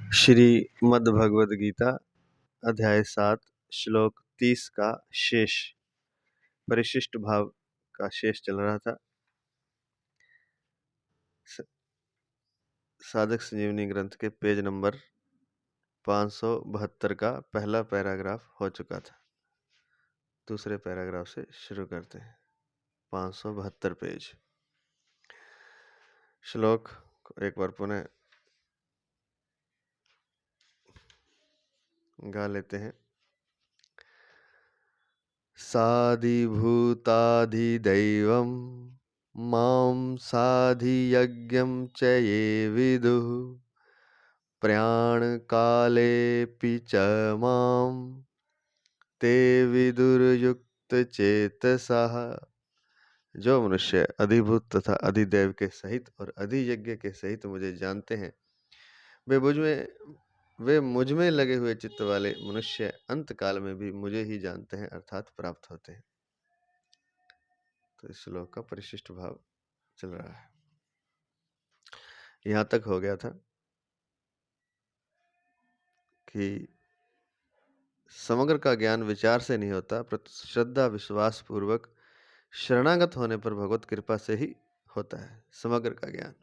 श्रीमद्भगवद गीता अध्याय 7 श्लोक 30 का शेष परिशिष्ट भाव का शेष चल रहा था। साधक संजीवनी ग्रंथ के पेज नंबर 572 का पहला पैराग्राफ हो चुका था। दूसरे पैराग्राफ से शुरू करते हैं। 572 पेज। श्लोक को एक बार पुनः गा लेते हैं। साधिभूताधिदैवं मां साधियज्ञं च ये विदुः प्रयाणकालेऽपि च मां ते विदुर्युक्तचेतसः। जो मनुष्य अधिभूत तथा अधिदैव के सहित और अधियज्ञ के सहित मुझे जानते हैं, वे मुझ में लगे हुए चित्त वाले मनुष्य अंत काल में भी मुझे ही जानते हैं, अर्थात प्राप्त होते हैं। तो इस श्लोक का परिशिष्ट भाव चल रहा है। यहां तक हो गया था कि समग्र का ज्ञान विचार से नहीं होता, श्रद्धा विश्वास पूर्वक शरणागत होने पर भगवत कृपा से ही होता है समग्र का ज्ञान।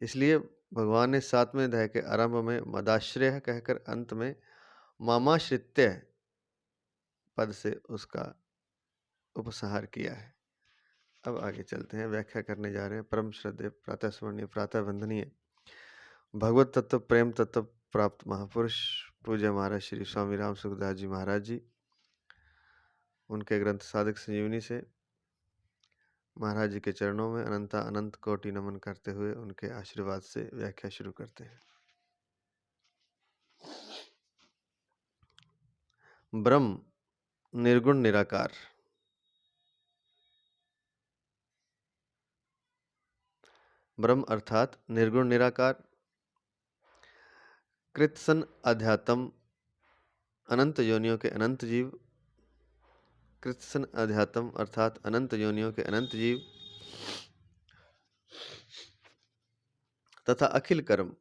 इसलिए भगवान ने 7वें अध्याय के आरंभ में मदाश्रय कहकर अंत में मामाश्रित्य पद से उसका उपसंहार किया है। अब आगे चलते हैं, व्याख्या करने जा रहे हैं। परम श्रद्धेय प्रातः स्मरणीय प्रातः वंदनीय भगवत तत्व प्रेम तत्व प्राप्त महापुरुष पूज्य महाराज श्री स्वामी राम सुखदास जी महाराज जी, उनके ग्रंथ साधक संजीवनी से महाराज जी के चरणों में अनंता अनंत कोटि नमन करते हुए उनके आशीर्वाद से व्याख्या शुरू करते हैं। ब्रह्म निर्गुण निराकार। ब्रह्म अर्थात निर्गुण निराकार, कृत्सन अध्यात्म अनंत योनियों के अनंत जीव, कृत्सन अध्यात्म अर्थात अनंत योनियों के अनंत जीव तथा अखिल कर्म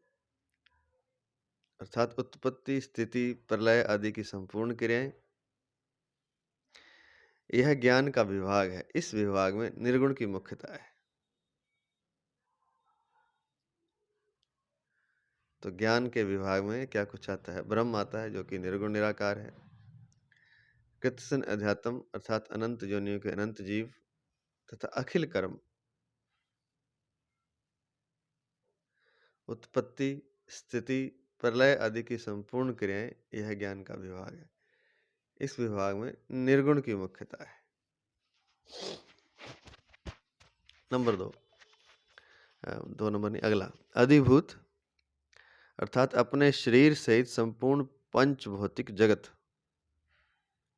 अर्थात उत्पत्ति स्थिति प्रलय आदि की संपूर्ण क्रियाएं, यह ज्ञान का विभाग है। इस विभाग में निर्गुण की मुख्यता है। तो ज्ञान के विभाग में क्या कुछ आता है? ब्रह्म आता है जो कि निर्गुण निराकार है, कृत्सन अध्यात्म अर्थात अनंत योनियों के अनंत जीव तथा अखिल कर्म उत्पत्ति स्थिति प्रलय आदि की संपूर्ण क्रियाएं, यह ज्ञान का विभाग है। इस विभाग में निर्गुण की मुख्यता है। नंबर 2 नंबर नहीं, अगला अधिभूत अर्थात अपने शरीर सहित संपूर्ण पंच भौतिक जगत।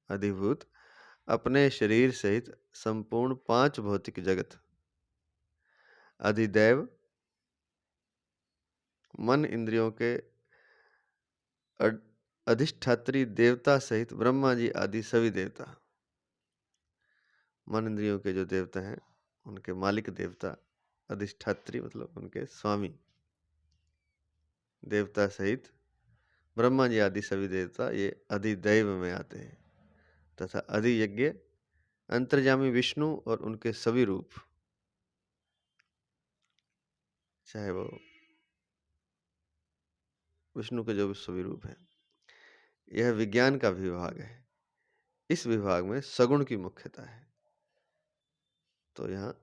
अधिभूत अपने शरीर सहित संपूर्ण 5 भौतिक जगत। अधिदैव मन इंद्रियों के अधिष्ठात्री देवता सहित ब्रह्मा जी आदि सभी देवता। मन इंद्रियों के जो देवता हैं उनके मालिक देवता, अधिष्ठात्री मतलब उनके स्वामी देवता सहित ब्रह्मा जी आदि सभी देवता ये अधिदैव में आते हैं। तथा अधियज्ञ अंतर्यामी विष्णु और उनके सभी रूप, चाहे वो विष्णु के जो भी सभी रूप हैं, यह विज्ञान का विभाग है। इस विभाग में सगुण की मुख्यता है। तो यहाँ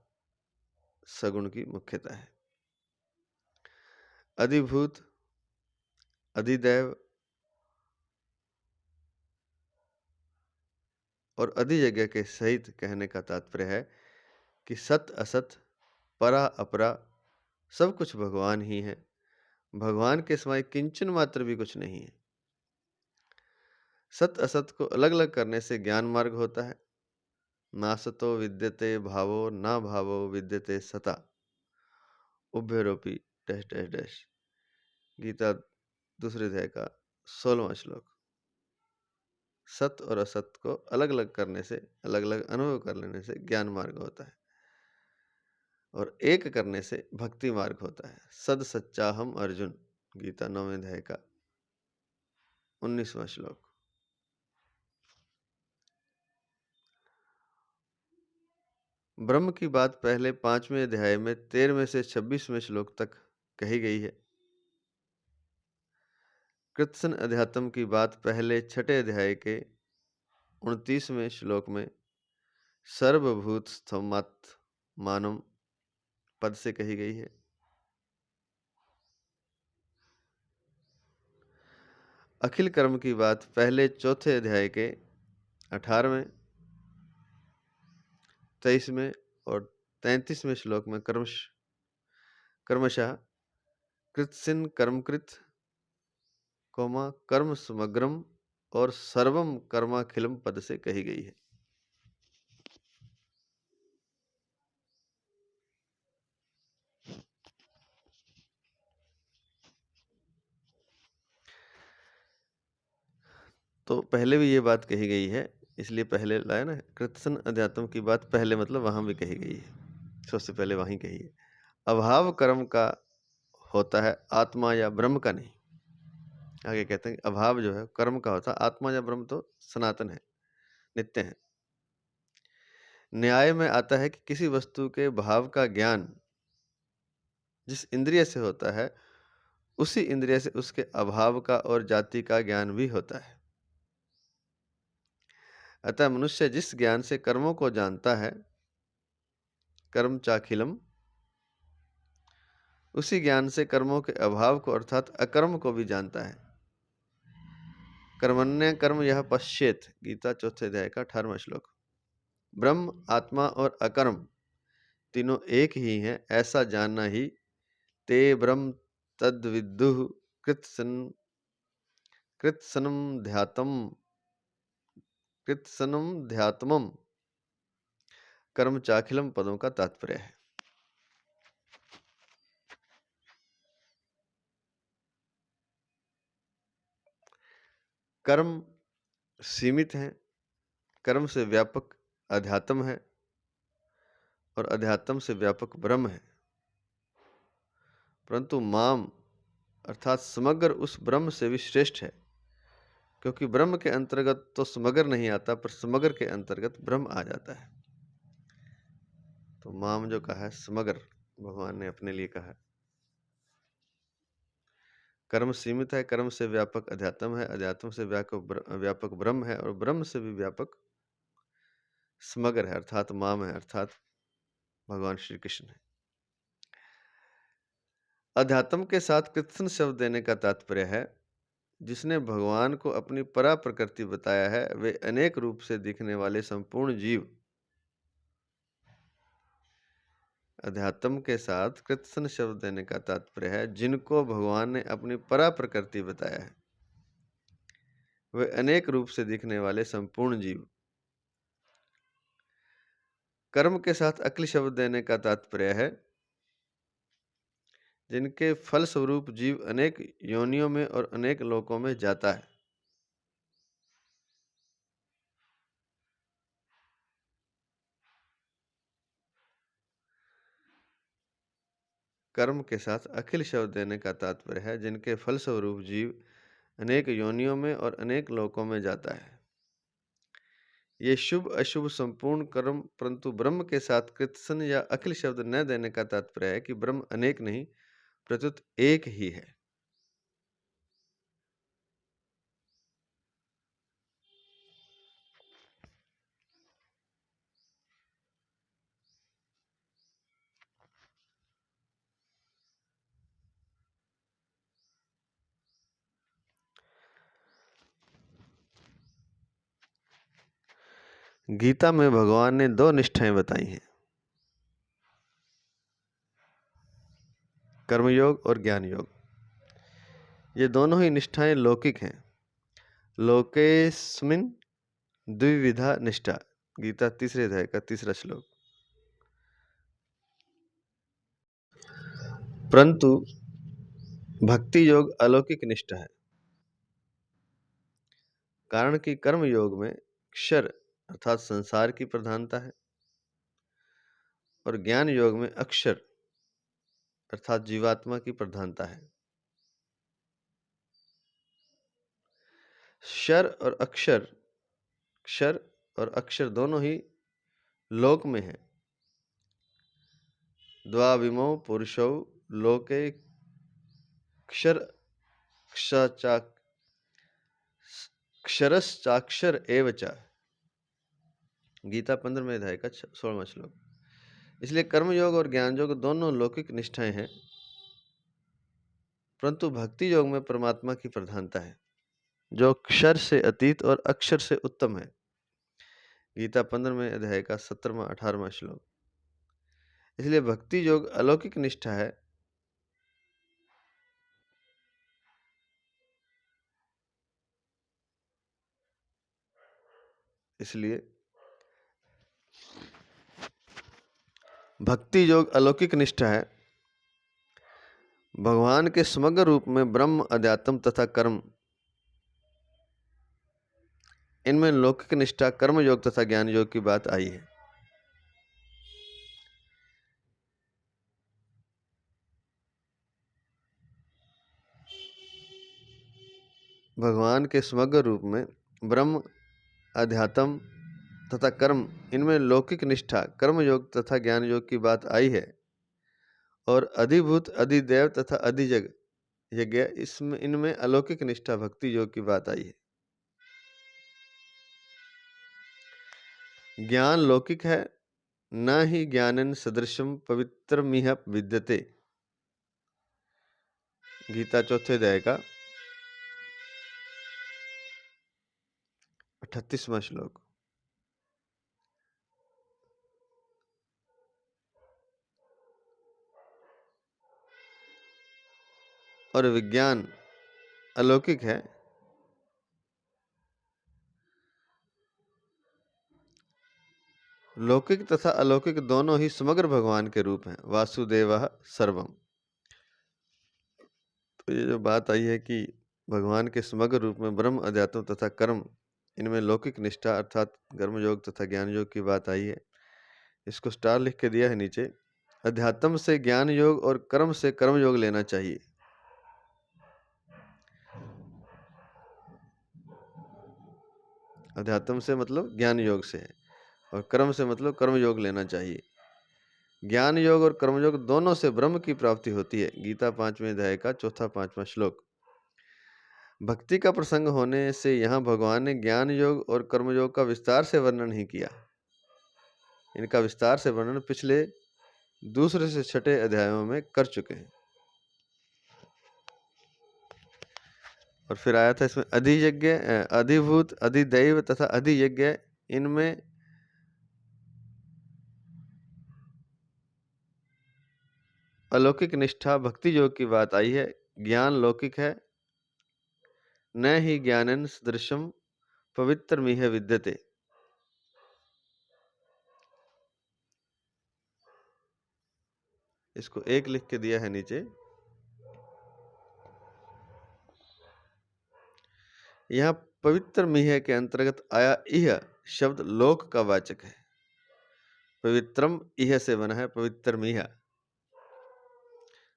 सगुण की मुख्यता है। अधिभूत अधिदैव और अधियज्ञ के सहित कहने का तात्पर्य है कि सत असत परा अपरा सब कुछ भगवान ही है। भगवान के सिवाय किंचन मात्र भी कुछ नहीं है। सत असत को अलग अलग करने से ज्ञान मार्ग होता है। नासतो विद्यते भावो ना भावो विद्यते सता उभयरूपी डैश डैश डैश। गीता दूसरे अध्याय का 16वां श्लोक। सत और असत को अलग अलग करने से, अलग अलग अनुभव कर लेने से ज्ञान मार्ग होता है और एक करने से भक्ति मार्ग होता है। सद सच्चा हम अर्जुन, गीता 9वें अध्याय का 19वां श्लोक। ब्रह्म की बात पहले 5वें अध्याय में 13वें से 26वें श्लोक तक कही गई है। कृत्सन अध्यात्म की बात पहले 6ठे अध्याय के 29वें श्लोक में सर्वभूत मानम पद से कही गई है। अखिल कर्म की बात पहले 4थे अध्याय के 18वें, 23वें और 33वें श्लोक में क्रमशः कृत्सिन कर्मकृत कर्म समग्रम और सर्वम कर्माखिलम पद से कही गई है। तो पहले भी ये बात कही गई है, इसलिए पहले लाया ना। कृत्सन अध्यात्म की बात पहले मतलब वहां भी कही गई है, सबसे पहले वहीं कही है। अभाव कर्म का होता है, आत्मा या ब्रह्म का नहीं। आगे कहते हैं अभाव जो है कर्म का होता है, आत्मा या ब्रह्म तो सनातन है, नित्य है। न्याय में आता है कि किसी वस्तु के भाव का ज्ञान जिस इंद्रिय से होता है, उसी इंद्रिय से उसके अभाव का और जाति का ज्ञान भी होता है। अतः मनुष्य जिस ज्ञान से कर्मों को जानता है, कर्म चाखिलम, उसी ज्ञान से कर्मों के अभाव को अर्थात अकर्म को भी जानता है। कर्मण्य कर्म यह पश्चेत, गीता 4थे अध्याय का 18वां श्लोक। ब्रह्म, आत्मा और अकर्म तीनों एक ही हैं, ऐसा जानना ही ते ब्रह्म तद विदुः कृत्सनम ध्यात्मम कर्म चाखिलम पदों का तात्पर्य है। कर्म सीमित है, कर्म से व्यापक अध्यात्म है और अध्यात्म से व्यापक ब्रह्म है। परंतु माम अर्थात समग्र उस ब्रह्म से भी श्रेष्ठ है, क्योंकि ब्रह्म के अंतर्गत तो समग्र नहीं आता, पर समग्र के अंतर्गत ब्रह्म आ जाता है। तो माम जो कहा है समग्र, भगवान ने अपने लिए कहा। कर्म सीमित है, कर्म से व्यापक अध्यात्म है, अध्यात्म से व्यापक ब्रह्म है और ब्रह्म से भी व्यापक समग्र है, अर्थात माम है, अर्थात भगवान श्री कृष्ण है। अध्यात्म के साथ कृत्सन शब्द देने का तात्पर्य है जिसने भगवान को अपनी परा प्रकृति बताया है, वे अनेक रूप से दिखने वाले संपूर्ण जीव। अध्यात्म के साथ कृत्सन शब्द देने का तात्पर्य है जिनको भगवान ने अपनी परा प्रकृति बताया है, वे अनेक रूप से दिखने वाले संपूर्ण जीव। कर्म के साथ अक्ल शब्द देने का तात्पर्य है जिनके फल स्वरूप जीव अनेक योनियों में और अनेक लोकों में जाता है। कर्म के साथ अखिल शब्द देने का तात्पर्य है जिनके फल स्वरूप जीव अनेक योनियों में और अनेक लोकों में जाता है। ये शुभ अशुभ संपूर्ण कर्म, परंतु ब्रह्म के साथ कृत्सन या अखिल शब्द न देने का तात्पर्य है कि ब्रह्म अनेक नहीं प्रत्युत एक ही है। गीता में भगवान ने दो निष्ठाएं बताई हैं, कर्मयोग और ज्ञान योग। ये दोनों ही निष्ठाएं लौकिक हैं। लोकेस्मिन द्विविधा निष्ठा, गीता 3रे अध्याय का 3रा श्लोक। परंतु भक्ति योग अलौकिक निष्ठा है, कारण कि कर्म योग में क्षर अर्थात संसार की प्रधानता है और ज्ञान योग में अक्षर अर्थात जीवात्मा की प्रधानता है। क्षर और अक्षर दोनों ही लोक में है। द्वाविमो पुरुषौ लोके क्षर क्षरश्चाक्षर एव च। गीता 15वें अध्याय का 16वां श्लोक। इसलिए कर्मयोग और ज्ञान योग दोनों लौकिक निष्ठाएं हैं, परंतु भक्ति योग में परमात्मा की प्रधानता है, जो क्षर से अतीत और अक्षर से उत्तम है। गीता 15वें अध्याय का 17वां 18वां श्लोक। इसलिए भक्ति योग अलौकिक निष्ठा है, इसलिए भक्ति योग अलौकिक निष्ठा है। भगवान के समग्र रूप में ब्रह्म, अध्यात्म तथा कर्म, इनमें लौकिक निष्ठा, कर्म योग तथा ज्ञान योग की बात आई है। भगवान के समग्र रूप में ब्रह्म, अध्यात्म तथा कर्म, इनमें लौकिक निष्ठा, कर्म योग तथा ज्ञान योग की बात आई है। और अधिभूत, अधिदेव तथा अधिजग यज्ञ, इसमें इनमें अलौकिक निष्ठा, भक्ति योग की बात आई है। ज्ञान लौकिक है, न ही ज्ञानन सदृशम पवित्रमिह विद्यते। गीता 4th अध्याय का 38वां श्लोक। और विज्ञान अलौकिक है, लौकिक तथा अलौकिक दोनों ही समग्र भगवान के रूप हैं। वासुदेवः सर्वम। तो ये जो बात आई है कि भगवान के समग्र रूप में ब्रह्म, अध्यात्म तथा कर्म, इनमें लौकिक निष्ठा अर्थात कर्म योग तथा ज्ञान योग की बात आई है, इसको स्टार लिख के दिया है नीचे। अध्यात्म से ज्ञान योग और कर्म से कर्म योग लेना चाहिए। अध्यात्म से मतलब ज्ञान योग से है, और कर्म से मतलब कर्म योग लेना चाहिए। ज्ञान योग और कर्म योग दोनों से ब्रह्म की प्राप्ति होती है। गीता 5वें अध्याय का 4था 5वां श्लोक। भक्ति का प्रसंग होने से यहाँ भगवान ने ज्ञान योग और कर्म योग का विस्तार से वर्णन नहीं किया। इनका विस्तार से वर्णन पिछले 2 से 6 अध्यायों में कर चुके हैं। और फिर आया था इसमें अधियज्ञ, अधिभूत, अधिदैव तथा अधियज्ञ, इनमें अलौकिक निष्ठा, भक्ति योग की बात आई है। ज्ञान लौकिक है, न ही ज्ञानन सदृशम पवित्रमिह विद्यते। इसको एक लिख के दिया है नीचे। यहाँ पवित्र मिह के अंतर्गत आया इह शब्द लोक का वाचक है। पवित्रम इह से बना है पवित्र मिह,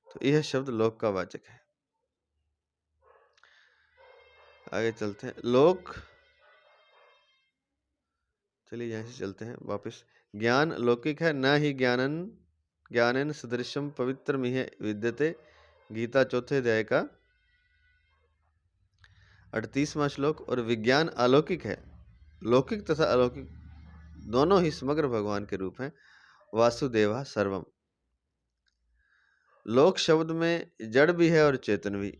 तो यह शब्द लोक का वाचक है। आगे चलते हैं। लोक, चलिए यहां से चलते हैं वापस। ज्ञान लौकिक है, न ही ज्ञानन सदृशम पवित्र मिह विद्यते। गीता 4th अध्याय का 38वां श्लोक। और विज्ञान अलौकिक है, लौकिक तथा अलौकिक दोनों ही समग्र भगवान के रूप हैं। वासुदेवा सर्वम। लोक शब्द में जड़ भी है और चेतन भी।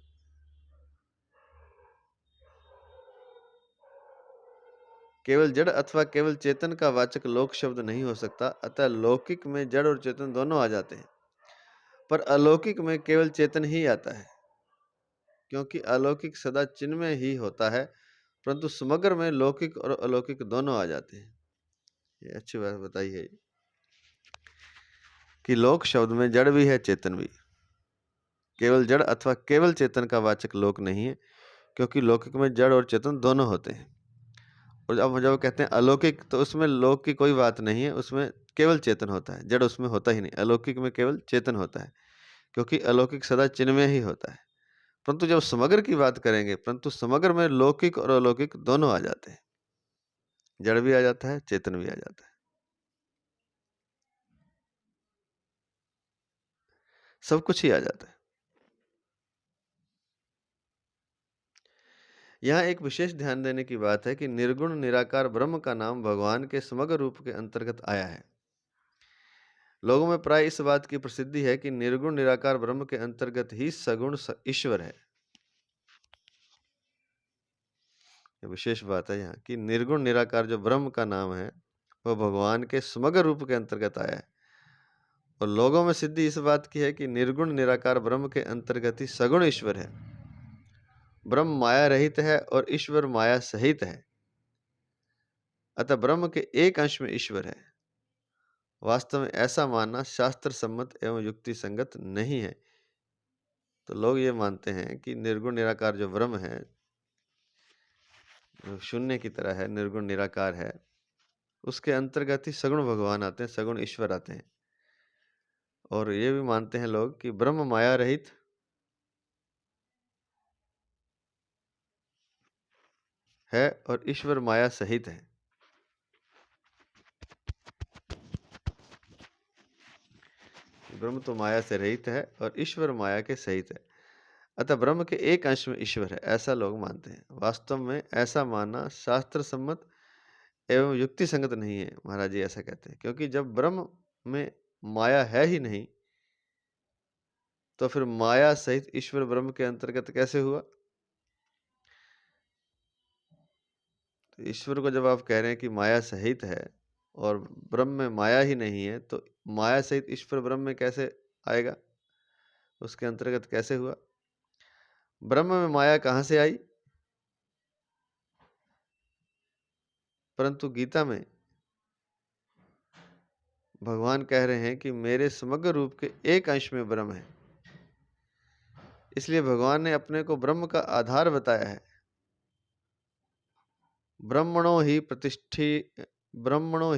केवल जड़ अथवा केवल चेतन का वाचक लोक शब्द नहीं हो सकता, अतः लौकिक में जड़ और चेतन दोनों आ जाते हैं, पर अलौकिक में केवल चेतन ही आता है, क्योंकि अलौकिक सदा चिन्मय ही होता है, परंतु समग्र में लौकिक और अलौकिक दोनों आ जाते हैं। ये अच्छी बात बताई है कि लोक शब्द में जड़ भी है, चेतन भी। केवल जड़ अथवा केवल चेतन का वाचक लोक नहीं है, क्योंकि लौकिक में जड़ और चेतन दोनों होते हैं। और जब कहते हैं अलौकिक, तो उसमें लोक की कोई बात नहीं है, उसमें केवल चेतन होता है, जड़ उसमें होता ही नहीं। अलौकिक में केवल चेतन होता है, क्योंकि अलौकिक सदा चिन्मय ही होता है, परंतु जब समग्र की बात करेंगे, परंतु समग्र में लौकिक और अलौकिक दोनों आ जाते हैं, जड़ भी आ जाता है, चेतन भी आ जाता है, सब कुछ ही आ जाता है। यहाँ एक विशेष ध्यान देने की बात है कि निर्गुण निराकार ब्रह्म का नाम भगवान के समग्र रूप के अंतर्गत आया है। लोगों में प्राय इस बात की प्रसिद्धि है कि निर्गुण निराकार ब्रह्म के अंतर्गत ही सगुण ईश्वर है। ये विशेष बात है यहाँ कि निर्गुण निराकार जो ब्रह्म का नाम है वह भगवान के समग्र रूप के अंतर्गत आया है, और लोगों में सिद्धि इस बात की है कि निर्गुण निराकार ब्रह्म के अंतर्गत ही सगुण ईश्वर है। ब्रह्म माया रहित है और ईश्वर माया सहित है, अतः ब्रह्म के एक अंश में ईश्वर है। वास्तव में ऐसा मानना शास्त्र सम्मत एवं युक्ति संगत नहीं है। तो लोग ये मानते हैं कि निर्गुण निराकार जो ब्रह्म है, शून्य की तरह है, निर्गुण निराकार है, उसके अंतर्गत ही सगुण भगवान आते हैं, सगुण ईश्वर आते हैं। और ये भी मानते हैं लोग कि ब्रह्म माया रहित है और ईश्वर माया सहित है। ब्रह्म तो माया से रहित है और ईश्वर माया के सहित है, अतः ब्रह्म के एक अंश में ईश्वर है, ऐसा लोग मानते हैं। वास्तव में ऐसा मानना शास्त्र सम्मत एवं युक्ति संगत नहीं है। महाराज जी ऐसा कहते हैं, क्योंकि जब ब्रह्म में माया है ही नहीं तो फिर माया सहित ईश्वर ब्रह्म के अंतर्गत कैसे हुआ? तो ईश्वर को जब आप कह रहे हैं कि माया सहित है और ब्रह्म में माया ही नहीं है, तो माया सहित ईश्वर ब्रह्म में कैसे आएगा, उसके अंतर्गत कैसे हुआ? ब्रह्म में माया कहाँ से आई? परंतु गीता में भगवान कह रहे हैं कि मेरे समग्र रूप के एक अंश में ब्रह्म है, इसलिए भगवान ने अपने को ब्रह्म का आधार बताया है। ब्रह्मणो ही प्रतिष्ठायम ब्रह्मणो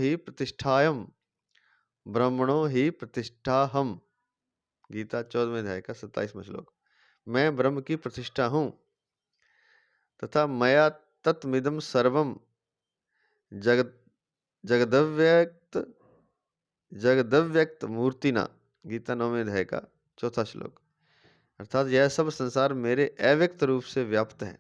ही प्रतिष्ठाहम। गीता 14वें अध्याय का 27वां श्लोक। मैं ब्रह्म की प्रतिष्ठा हूं तथा मया तत्मिदं सर्वम जगद जगदव्यक्त जगदव्यक्त मूर्तिना। गीता 9वें अध्याय का 4था श्लोक। अर्थात यह सब संसार मेरे अव्यक्त रूप से व्याप्त है।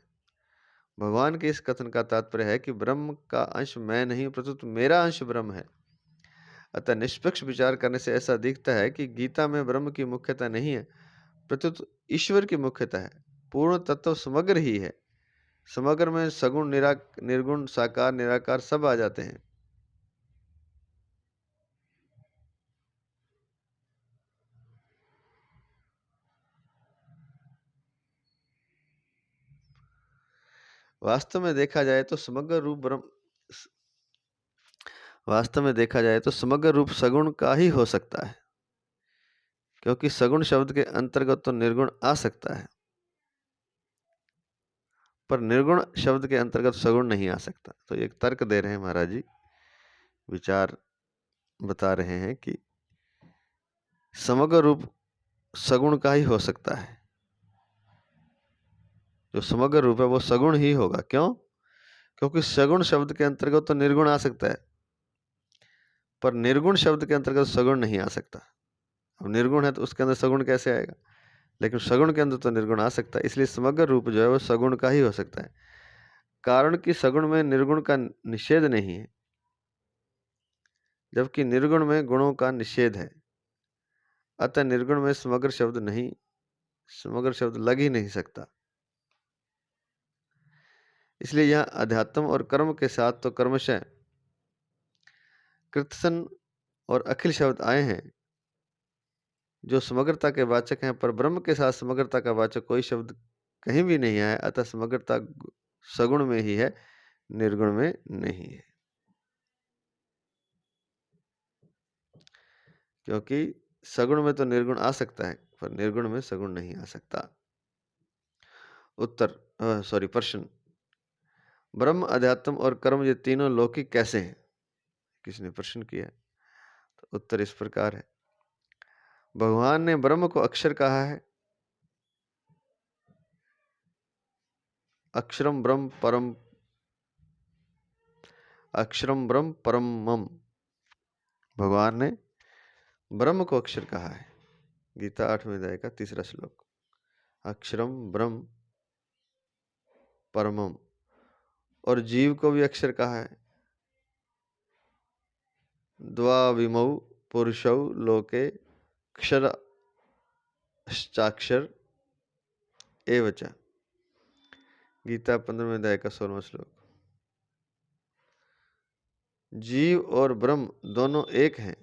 भगवान के इस कथन का तात्पर्य है कि ब्रह्म का अंश मैं नहीं प्रत्युत मेरा अंश ब्रह्म है। अतः निष्पक्ष विचार करने से ऐसा दिखता है कि गीता में ब्रह्म की मुख्यता नहीं है, प्रत्युत ईश्वर की मुख्यता है। पूर्ण तत्व समग्र ही है। समग्र में सगुण निर्गुण साकार निराकार सब आ जाते हैं। वास्तव में देखा जाए तो समग्र रूप सगुण का ही हो सकता है, क्योंकि सगुण शब्द के अंतर्गत तो निर्गुण आ सकता है, पर निर्गुण शब्द के अंतर्गत सगुण नहीं आ सकता। तो एक तर्क दे रहे हैं महाराज जी, विचार बता रहे हैं कि समग्र रूप सगुण का ही हो सकता है। जो समग्र रूप है वो सगुण ही होगा। क्यों? क्योंकि सगुण शब्द के अंतर्गत तो निर्गुण आ सकता है, पर निर्गुण शब्द के अंतर्गत सगुण नहीं आ सकता। अब निर्गुण है तो उसके अंदर सगुण कैसे आएगा? लेकिन सगुण के अंदर तो निर्गुण आ सकता है, इसलिए समग्र रूप जो है वो सगुण का ही हो सकता है। कारण कि सगुण में निर्गुण का निषेध नहीं है, जबकि निर्गुण में गुणों का निषेध है। अतः निर्गुण में समग्र शब्द लग ही नहीं सकता। इसलिए यहाँ अध्यात्म और कर्म के साथ तो कर्मशः कृत्सन और अखिल शब्द आए हैं जो समग्रता के वाचक हैं, पर ब्रह्म के साथ समग्रता का वाचक कोई शब्द कहीं भी नहीं आया। अतः समग्रता सगुण में ही है, निर्गुण में नहीं है। क्योंकि सगुण में तो निर्गुण आ सकता है, पर निर्गुण में सगुण नहीं आ सकता। प्रश्न, ब्रह्म अध्यात्म और कर्म ये तीनों लौकिक कैसे हैं? किसी ने प्रश्न किया। तो उत्तर इस प्रकार है। भगवान ने ब्रह्म को अक्षर कहा है, अक्षरम ब्रह्म परमम। भगवान ने ब्रह्म को अक्षर कहा है। गीता 8वें अध्याय का 3रा श्लोक। अक्षरम ब्रह्म परमम। और जीव को भी अक्षर कहा है। द्वाविमौ पुरुषौ लोके क्षरश्चाक्षर एव च। गीता 15वें अध्याय का 16वां श्लोक। जीव और ब्रह्म दोनों एक हैं।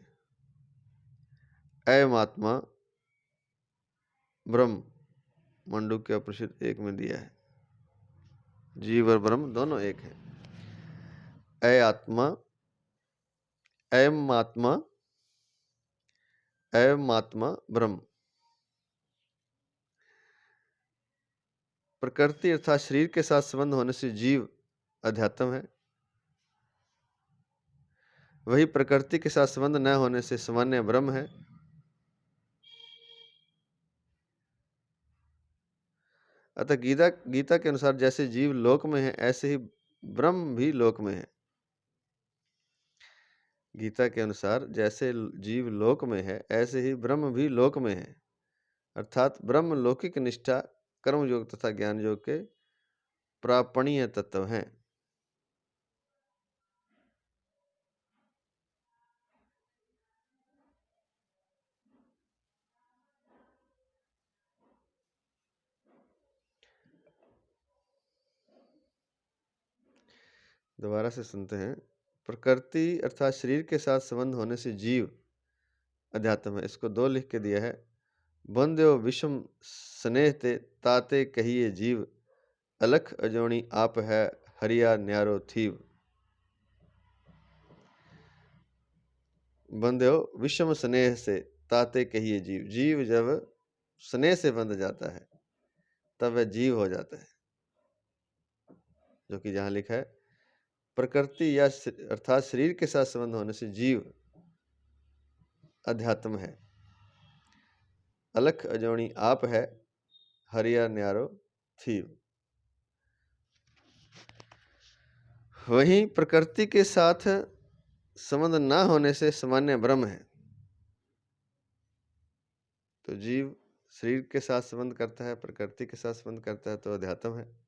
अयम आत्मा ब्रह्म, मांडुक्य उपनिषद 1 में दिया है। जीव और ब्रह्म दोनों एक हैं। अयम आत्मा ब्रह्म। प्रकृति अर्थात शरीर के साथ संबंध होने से जीव अध्यात्म है। वही प्रकृति के साथ संबंध न होने से सामान्य ब्रह्म है। अतः गीता के अनुसार जैसे जीव लोक में है, ऐसे ही ब्रह्म भी लोक में है। गीता के अनुसार जैसे जीव लोक में है, ऐसे ही ब्रह्म भी लोक में है। अर्थात ब्रह्म लौकिक निष्ठा, कर्म योग तथा ज्ञान योग के प्रापणीय तत्व हैं। दोबारा से सुनते हैं। प्रकृति अर्थात शरीर के साथ संबंध होने से जीव अध्यात्म है। इसको 2 लिख के दिया है। बंध्यो विषम स्नेह ते ताते कहिए जीव, अलख अजोणी आप है हरिया न्यारो थीव। बंध्यो विषम स्नेह से ताते कहिए जीव। जीव जब स्नेह से बंध जाता है तब वह जीव हो जाता है। जो कि जहां लिखा है प्रकृति या अर्थात शरीर के साथ संबंध होने से जीव अध्यात्म है। अलख अजोणी आप है हरिया न्यारो थीव। वहीं प्रकृति के साथ संबंध न होने से सामान्य ब्रह्म है। तो जीव शरीर के साथ संबंध करता है, प्रकृति के साथ संबंध करता है तो अध्यात्म है।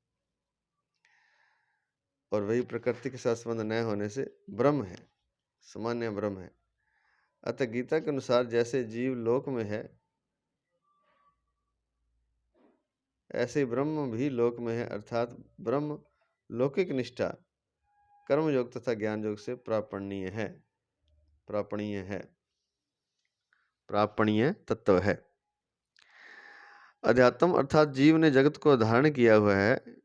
और वही प्रकृति के साथ संबंध न होने से ब्रह्म है, सामान्य ब्रह्म है। अतः गीता के अनुसार जैसे जीव लोक में है, ऐसे ब्रह्म भी लोक में है। अर्थात ब्रह्म लौकिक निष्ठा, कर्म योग तथा ज्ञान योग से प्रापणीय तत्व है। अध्यात्म अर्थात जीव ने जगत को धारण किया हुआ है।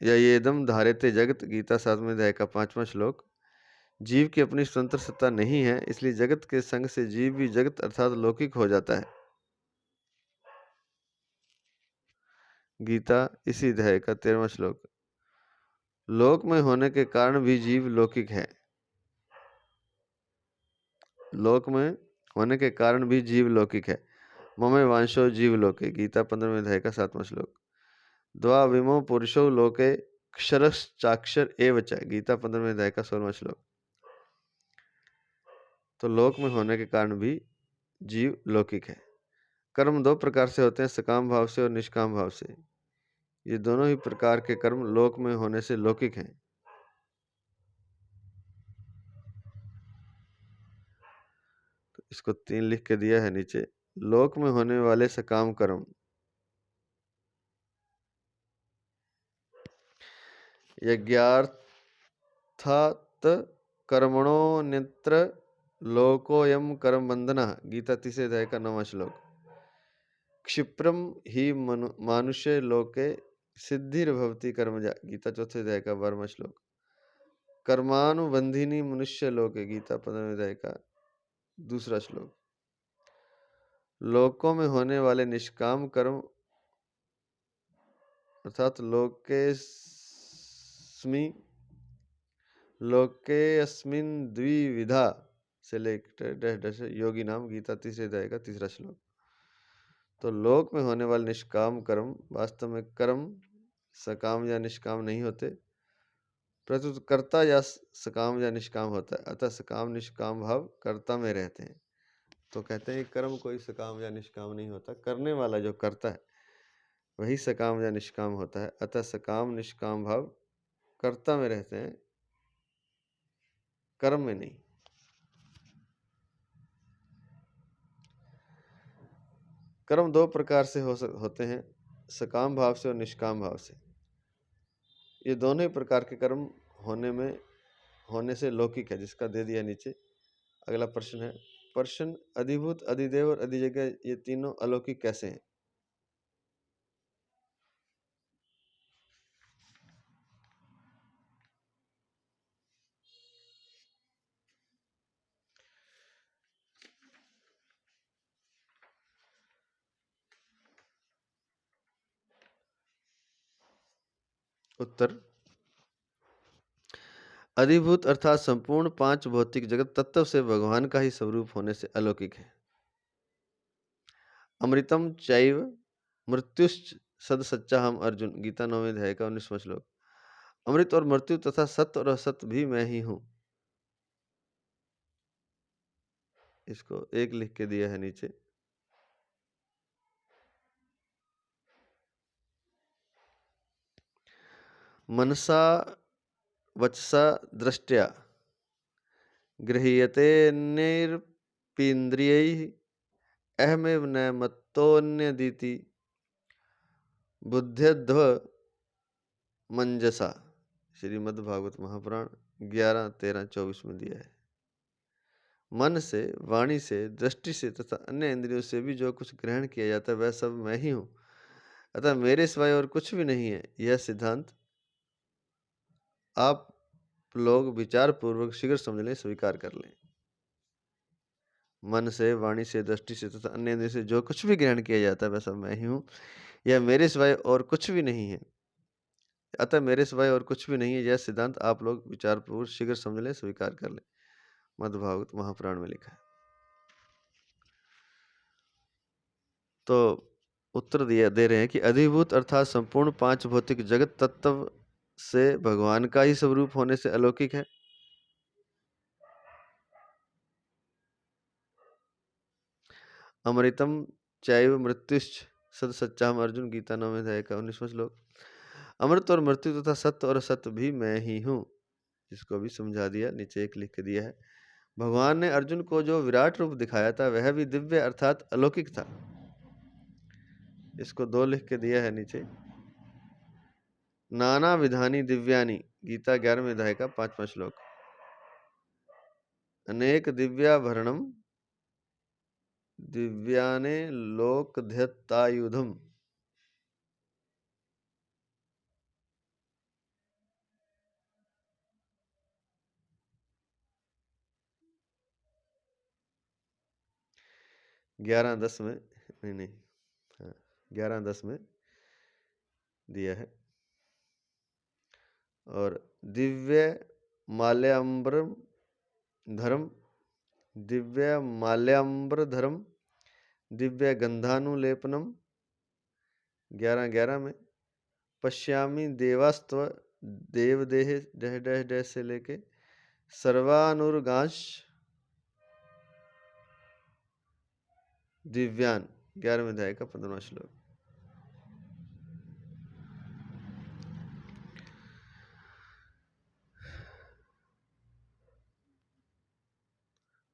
या ये एकदम धारेते जगत। गीता 7वें अध्याय का 5वां श्लोक। जीव की अपनी स्वतंत्र सत्ता नहीं है, इसलिए जगत के संग से जीव भी जगत अर्थात लौकिक हो जाता है। गीता इसी अध्याय का 13वां श्लोक। लोक में होने के कारण भी जीव लौकिक है। लोक में होने के कारण भी जीव लौकिक है। ममे वांशो जीव लोके। गीता 15वें अध्याय का 7वां श्लोक। द्वाविमो पुरुषो लोके क्षरश्चाक्षर एव च। गीता 15वें अध्याय का 16वां श्लोक। तो लोक में होने के कारण भी जीव लौकिक है। कर्म 2 प्रकार से होते हैं, सकाम भाव से और निष्काम भाव से। ये दोनों ही प्रकार के कर्म लोक में होने से लौकिक हैं। तो इसको 3 लिख के दिया है नीचे। लोक में होने वाले सकाम कर्म यज्ञार्थात् कर्मणोऽन्यत्र लोकोऽयं कर्म बंधनः। गीता 3 अध्याय का 9वां श्लोक। क्षिप्रम ही मानुष्य लोके सिद्धिर्भवति कर्मजा। गीता 4 अध्याय का 12वां श्लोक। कर्मानुबंधिनी मनुष्य लोके। गीता 15वें अध्याय का 2रा श्लोक। लोकों में होने वाले निष्काम कर्म अर्थात लोकेऽस्मिन् द्विविधा से लेकर योगी नाम। गीता 3 अध्याय का 3रा श्लोक। तो लोक में होने वाले निष्काम कर्म वास्तव में कर्म सकाम या निष्काम नहीं होते, प्रत्युत कर्ता या सकाम या निष्काम होता है, अतः सकाम निष्काम भाव कर्ता में रहते हैं। तो कहते हैं कर्म कोई सकाम या निष्काम नहीं होता, करने वाला जो करता है वही सकाम या निष्काम होता है, अतः सकाम निष्काम भाव कर्ता में रहते हैं, कर्म में नहीं। कर्म दो प्रकार से होते हैं, सकाम भाव से और निष्काम भाव से। ये दोनों ही प्रकार के कर्म होने से लौकिक है, जिसका दे दिया नीचे। अगला प्रश्न है, प्रश्न अधिभूत, अधिदेव और अधिजगह ये तीनों अलौकिक कैसे हैं? उत्तर, अधिभूत अर्थात संपूर्ण पांच भौतिक जगत तत्व से भगवान का ही स्वरूप होने से अलौकिक है। अमृतम चैव मृत्युश्च सद सच्चा हम अर्जुन, गीता 9वें अध्याय का 19वां श्लोक। अमृत और मृत्यु तथा सत्य और असत्य भी मैं ही हूं। इसको एक लिख के दिया है नीचे। मनसा वचसा दृष्ट्या गृह्यते निर्पीन्द्रियैः अहमेव न मत्तोऽन्यदिति बुद्ध्यध्व मंजसा, श्रीमद् भागवत महापुराण 11, 13, 24 में दिया है। मन से, वाणी से, दृष्टि से तथा अन्य इंद्रियों से भी जो कुछ ग्रहण किया जाता है वह सब मैं ही हूँ, अतः मेरे सिवाय और कुछ भी नहीं है। यह सिद्धांत आप लोग विचार पूर्वक शीघ्र समझ लें, स्वीकार कर लें। मन से, वाणी से, दृष्टि से तथा अन्य इंद्रियों से जो कुछ भी ग्रहण किया जाता है वह सब मैं ही हूँ, यह मेरे सिवाय और कुछ भी नहीं है, अतः मेरे सिवाय और कुछ भी नहीं है। यह सिद्धांत आप लोग विचार पूर्वक शीघ्र समझ लें, स्वीकार कर लें। मद्भागवत महापुराण में लिखा है। तो उत्तर दे रहे हैं कि अधिभूत अर्थात संपूर्ण पांच भौतिक जगत तत्व से भगवान का ही स्वरूप होने से अलौकिक है। अमृतम चैव मृत्युश्च सद सच्चाम अर्जुन, गीता 9वें अध्याय का 19वां श्लोक। अमृत और मृत्यु तथा सत्य और असत्य भी मैं ही हूँ, जिसको भी समझा दिया, नीचे एक लिख के दिया है। भगवान ने अर्जुन को जो विराट रूप दिखाया था वह भी दिव्य अर्थात अलौकिक था, इसको दो लिख के दिया है नीचे। नाना विधानी दिव्यानी, गीता 11वें अध्याय का 5वां श्लोक। अनेक दिव्याभरणम दिव्याने लोकध्यतायुधम, ग्यारह दस में, नहीं, हाँ, 11:10 में दिया है। और दिव्य माल्याम्बर धर्म, दिव्य माल्याम्बर धर्म, दिव्य गंधानुलेपनम, 11:11 में। पश्यामि देवास्त्व देवदेह डह डह डह से लेके सर्वानुर्गांश दिव्यान, 11वें अध्याय का 15वां श्लोक।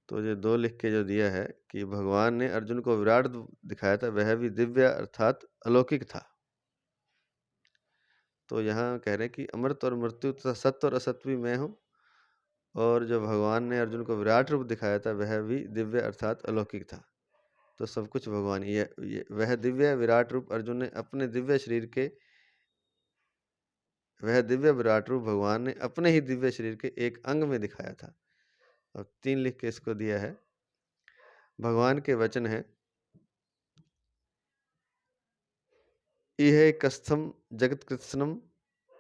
तो ये दो लिख के जो दिया है कि भगवान ने अर्जुन को विराट दिखाया था वह भी दिव्य अर्थात अलौकिक था। तो यहाँ कह रहे हैं कि अमृत और मृत्यु तथा सत्य और असत्य भी मैं हूँ, और जो भगवान ने अर्जुन को विराट रूप दिखाया था वह भी दिव्य अर्थात अलौकिक था। तो सब कुछ भगवान ये वह दिव्य विराट रूप अर्जुन ने अपने दिव्य शरीर के, वह दिव्य विराट रूप भगवान ने अपने ही दिव्य शरीर के एक अंग में दिखाया था। और 3 लिख के इसको दिया है। भगवान के वचन है, इह कस्थम जगत कृत्स्नम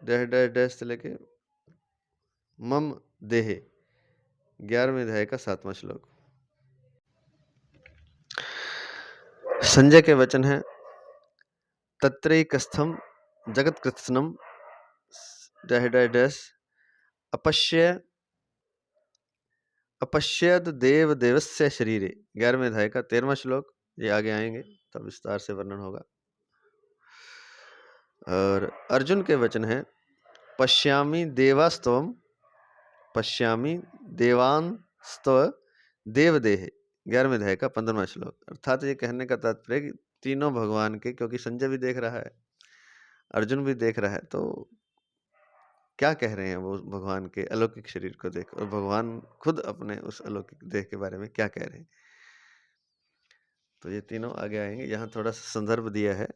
डह डह डह से लेके मम देहे, 11वें अध्याय का 7वां श्लोक। संजय के वचन है, तत्रैकस्थम जगत कृत्स्नम डैश अपश्यद देव देवस्य शरीरे। 11वें अध्याय का 13वां श्लोक, ये आगे आएंगे तब विस्तार से वर्णन होगा। और अर्जुन के वचन है पश्यामि देवास्तवम पश्यामि देवांस्तव देवदेह। 11वें अध्याय का 15वां श्लोक। अर्थात ये कहने का तात्पर्य कि तीनों भगवान के, क्योंकि संजय भी देख रहा है, अर्जुन भी देख रहा है, तो क्या कह रहे हैं वो भगवान के अलौकिक शरीर को देख, और भगवान खुद अपने उस अलौकिक देह के बारे में क्या कह रहे हैं। तो ये तीनों आगे आएंगे। यहाँ थोड़ा सा संदर्भ दिया है,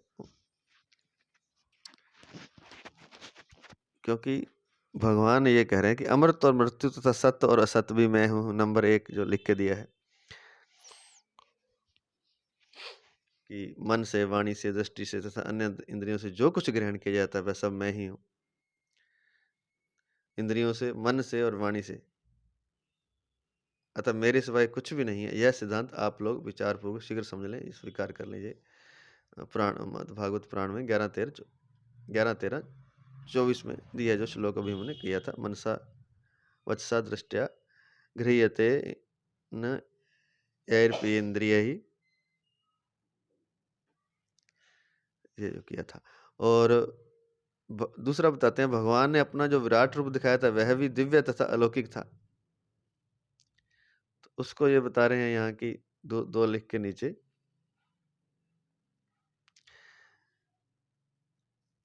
क्योंकि भगवान ये कह रहे हैं कि अमृत और मृत्यु तथा सत्य और असत्य भी मैं हूँ। नंबर 1 जो लिख के दिया है कि मन से, वाणी से, दृष्टि से तथा अन्य इंद्रियों से जो कुछ ग्रहण किया जाता है वह सब मैं ही हूँ। इंद्रियों से, मन से और वाणी से, अतः मेरे सिवाय कुछ भी नहीं है। यह सिद्धांत आप लोग विचारपूर्वक शीघ्र समझ लें, स्वीकार कर लीजिए। पुराण भागवत पुराण में 11-13-24 में दिया जो श्लोक अभी हमने किया था। मनसा वत्सा दृष्टिया गृह्यते न यैर्पेन्द्रिय ही, ये जो किया था। और दूसरा बताते हैं, भगवान ने अपना जो विराट रूप दिखाया था वह भी दिव्य तथा अलौकिक था। तो उसको ये बता रहे हैं यहाँ की दो लिख के नीचे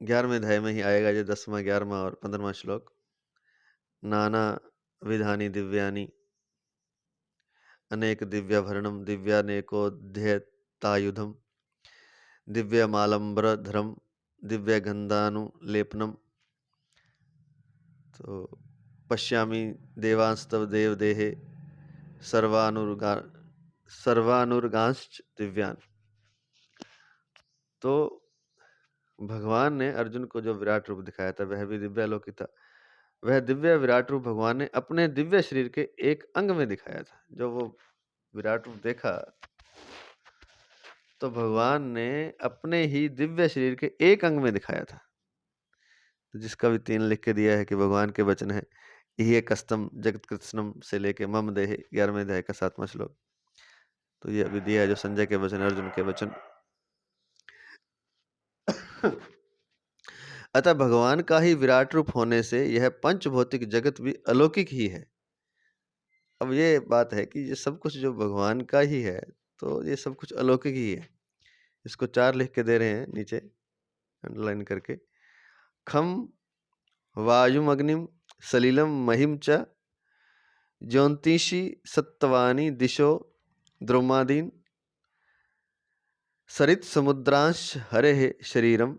11वें अध्याय में ही आएगा ये 10वां, 11वां और 15वां श्लोक। नाना विधानी दिव्यानि अनेक दिव्याभरणम दिव्यानेकोध्यतायुधम दिव्यमालंबरधरम दिव्यगंधानुलेपनम। तो पश्यामि देवांस्तव देवदेहे सर्वानुर्गांश्च दिव्यान। तो भगवान ने अर्जुन को जो विराट रूप दिखाया था वह भी दिव्यालोकित था। वह दिव्य विराट रूप भगवान ने अपने दिव्य शरीर के एक अंग में दिखाया था। जो वो विराट रूप देखा तो भगवान ने अपने ही दिव्य शरीर के एक अंग में दिखाया था। तो जिसका भी 3 लिख के दिया है कि भगवान के वचन है, ये कस्तम जगत कृत्स्नम से लेके मम देह 11वें अध्याय का 7वां श्लोक। तो ये अभी दिया है जो संजय के वचन, अर्जुन के वचन। अतः भगवान का ही विराट रूप होने से यह पंच भौतिक जगत भी अलौकिक ही है। अब ये बात है कि ये सब कुछ जो भगवान का ही है तो ये सब कुछ अलौकिक ही है। इसको 4 लिख के दे रहे हैं नीचे अंडरलाइन करके। खम वायुम अग्निम सलिलम महिम च ज्योतिषी सत्वानी दिशो द्रौमादीन सरित समुद्रांश हरे शरीरम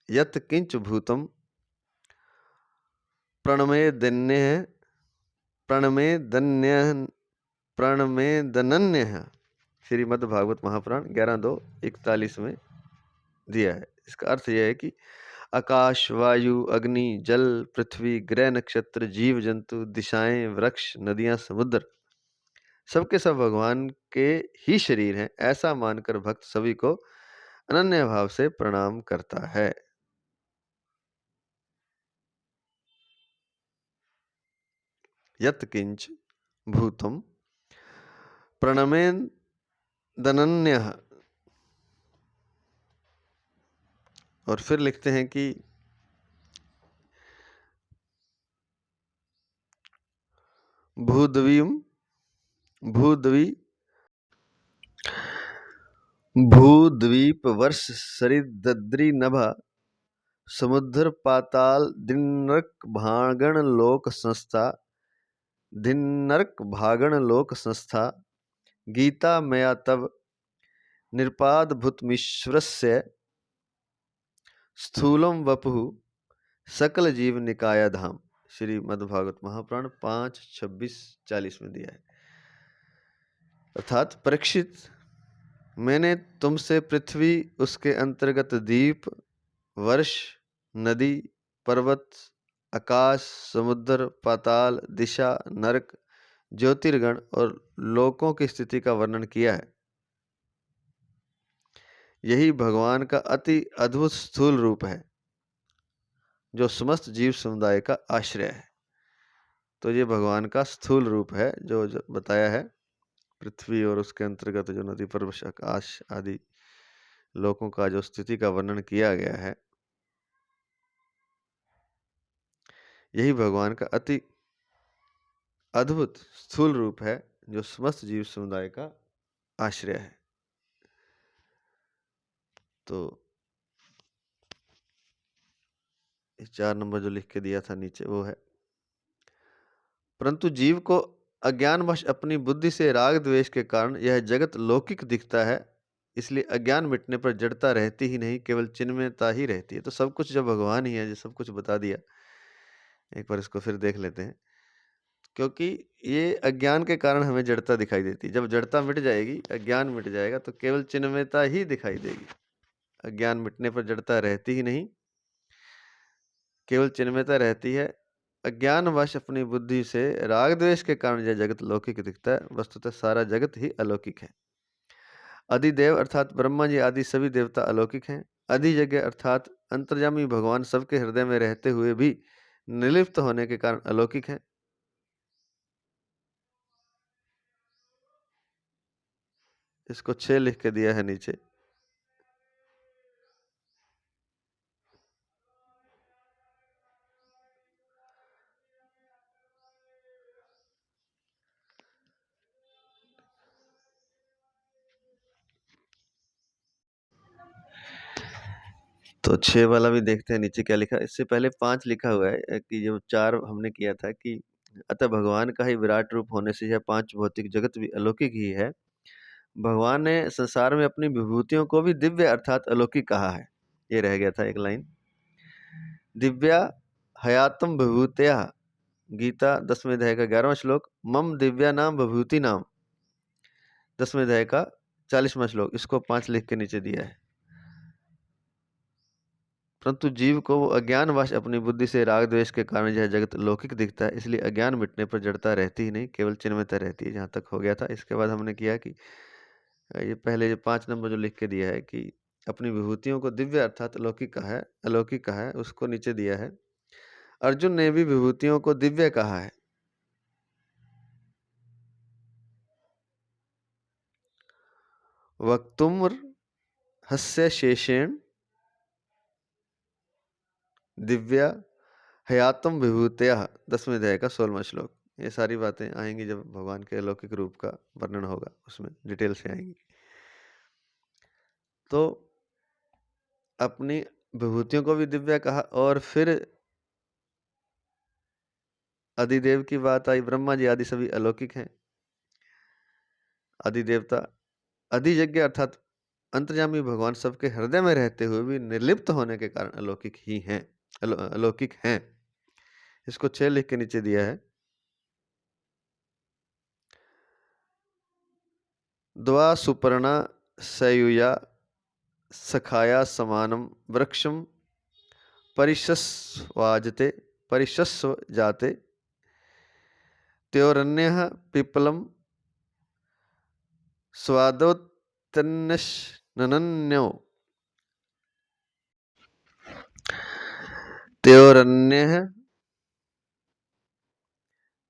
यत किंच भूतम प्रणमेदन्य। श्रीमद् भागवत महापुराण 11.2.41 में दिया है। इसका अर्थ यह है कि आकाश, वायु, अग्नि, जल, पृथ्वी, ग्रह, नक्षत्र, जीव जंतु, दिशाएं, वृक्ष, नदियां, समुद्र सबके सब भगवान के ही शरीर हैं, ऐसा मानकर भक्त सभी को अनन्य भाव से प्रणाम करता है। यत किंच भूतम प्रणमेदन्यः। और फिर लिखते हैं कि भूद्वीप वर्ष सरिदद्री नभा समुद्र पाताल दिनर्क भागण लोक संस्था गीता मया तब निरपाद भूतमीश्वरस्य स्थूलम वपुः सकल जीव निकाय धाम। श्रीमद्भागवत महापुराण 5:26-40 में दिया है। अर्थात परीक्षित, मैंने तुमसे पृथ्वी, उसके अंतर्गत द्वीप, वर्ष, नदी, पर्वत, आकाश, समुद्र, पाताल, दिशा, नरक, ज्योतिर्गण और लोकों की स्थिति का वर्णन किया है। यही भगवान का अति अद्भुत स्थूल रूप है। जो समस्त जीव समुदाय का आश्रय है। तो ये भगवान का स्थूल रूप है जो बताया है। पृथ्वी और उसके अंतर्गत जो नदी पर्वत आकाश आदि लोकों का जो स्थिति का वर्णन किया गया है, यही भगवान का अति अद्भुत स्थूल रूप है जो समस्त जीव समुदाय का आश्रय है। तो 4 नंबर जो लिख के दिया था नीचे वो है, परंतु जीव को अज्ञानवश अपनी बुद्धि से राग द्वेष के कारण यह जगत लौकिक दिखता है, इसलिए अज्ञान मिटने पर जड़ता रहती ही नहीं, केवल चिन्मयता ही रहती है। तो सब कुछ जब भगवान ही है, जो सब कुछ बता दिया, एक बार इसको फिर देख लेते हैं। क्योंकि ये अज्ञान के कारण हमें जड़ता दिखाई देती है। जब जड़ता मिट जाएगी, अज्ञान मिट जाएगा, तो केवल चिन्मयता ही दिखाई देगी। अज्ञान मिटने पर जड़ता रहती ही नहीं, केवल चिन्मयता रहती है। अज्ञानवश अपनी बुद्धि से राग द्वेष के कारण यह जगत लौकिक दिखता है, वस्तुतः सारा जगत ही अलौकिक है। अधिदेव अर्थात ब्रह्मा जी आदि सभी देवता अलौकिक हैं। अधियज्ञ अर्थात अंतर्यामी भगवान सबके हृदय में रहते हुए भी निर्लिप्त होने के कारण अलौकिक हैं। इसको 6 लिख के दिया है नीचे। तो 6 वाला भी देखते हैं नीचे क्या लिखा है। इससे पहले 5 लिखा हुआ है कि जो 4 हमने किया था कि अतः भगवान का ही विराट रूप होने से यह 5 भौतिक जगत भी अलौकिक ही है। भगवान ने संसार में अपनी विभूतियों को भी दिव्य अर्थात अलौकिक कहा है। ये रह गया था एक लाइन। दिव्या हयातम विभूतया, गीता 10वें अध्याय का 11वां श्लोक। मम दिव्या नाम विभूति नाम, 10वें अध्याय का 40वां श्लोक। इसको 5 लिख के नीचे दिया है। परंतु जीव को वो अज्ञानवश अपनी बुद्धि से राग द्वेष के कारण यह जगत लौकिक दिखता है, इसलिए अज्ञान मिटने पर जड़ता रहती ही नहीं, केवल चिन्मयता रहती है। जहाँ तक हो गया था। इसके बाद हमने किया कि ये पहले जो 5 नंबर जो लिख के दिया है कि अपनी विभूतियों को दिव्य अर्थात अलौकिक कहा है, उसको नीचे दिया है। अर्जुन ने भी विभूतियों को दिव्य कहा है। वक्तुम हस्य शेषेण दिव्या हयातम विभूतया, 10वें अध्याय का 16वां श्लोक। ये सारी बातें आएंगी जब भगवान के अलौकिक रूप का वर्णन होगा, उसमें डिटेल से आएंगी। तो अपनी विभूतियों को भी दिव्य कहा। और फिर अधिदेव की बात आई। ब्रह्मा जी आदि सभी अलौकिक हैं। अधिदेवता अधियज्ञ अर्थात अंतर्यामी भगवान सबके हृदय में रहते हुए भी निर्लिप्त होने के कारण अलौकिक ही हैं, अलौकिक हैं। इसको 6 लिख के नीचे दिया है। द्वा सुपर्णा सयुया सखाया समानम वृक्षम परिशस्व जाते त्योरन्यः पिप्पलम स्वादोत्तन्नन्यो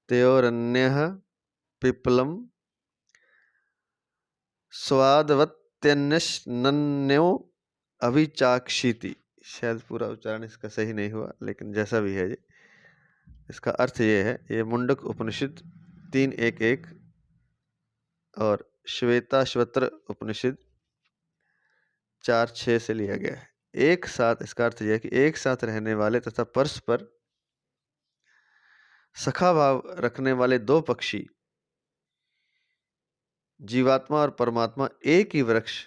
त्योरन्यः पिप्पलम स्वादवत्यन्नन्यो अभिचाक्षिति। शायद पूरा उच्चारण इसका सही नहीं हुआ, लेकिन जैसा भी है, इसका अर्थ ये है। ये मुंडक उपनिषद 3.1.1 और श्वेताश्वत्र उपनिषद 4.6 से लिया गया है। एक साथ, इसका अर्थ यह है कि एक साथ रहने वाले तथा परस्पर सखा भाव रखने वाले दो पक्षी, जीवात्मा और परमात्मा, एक ही वृक्ष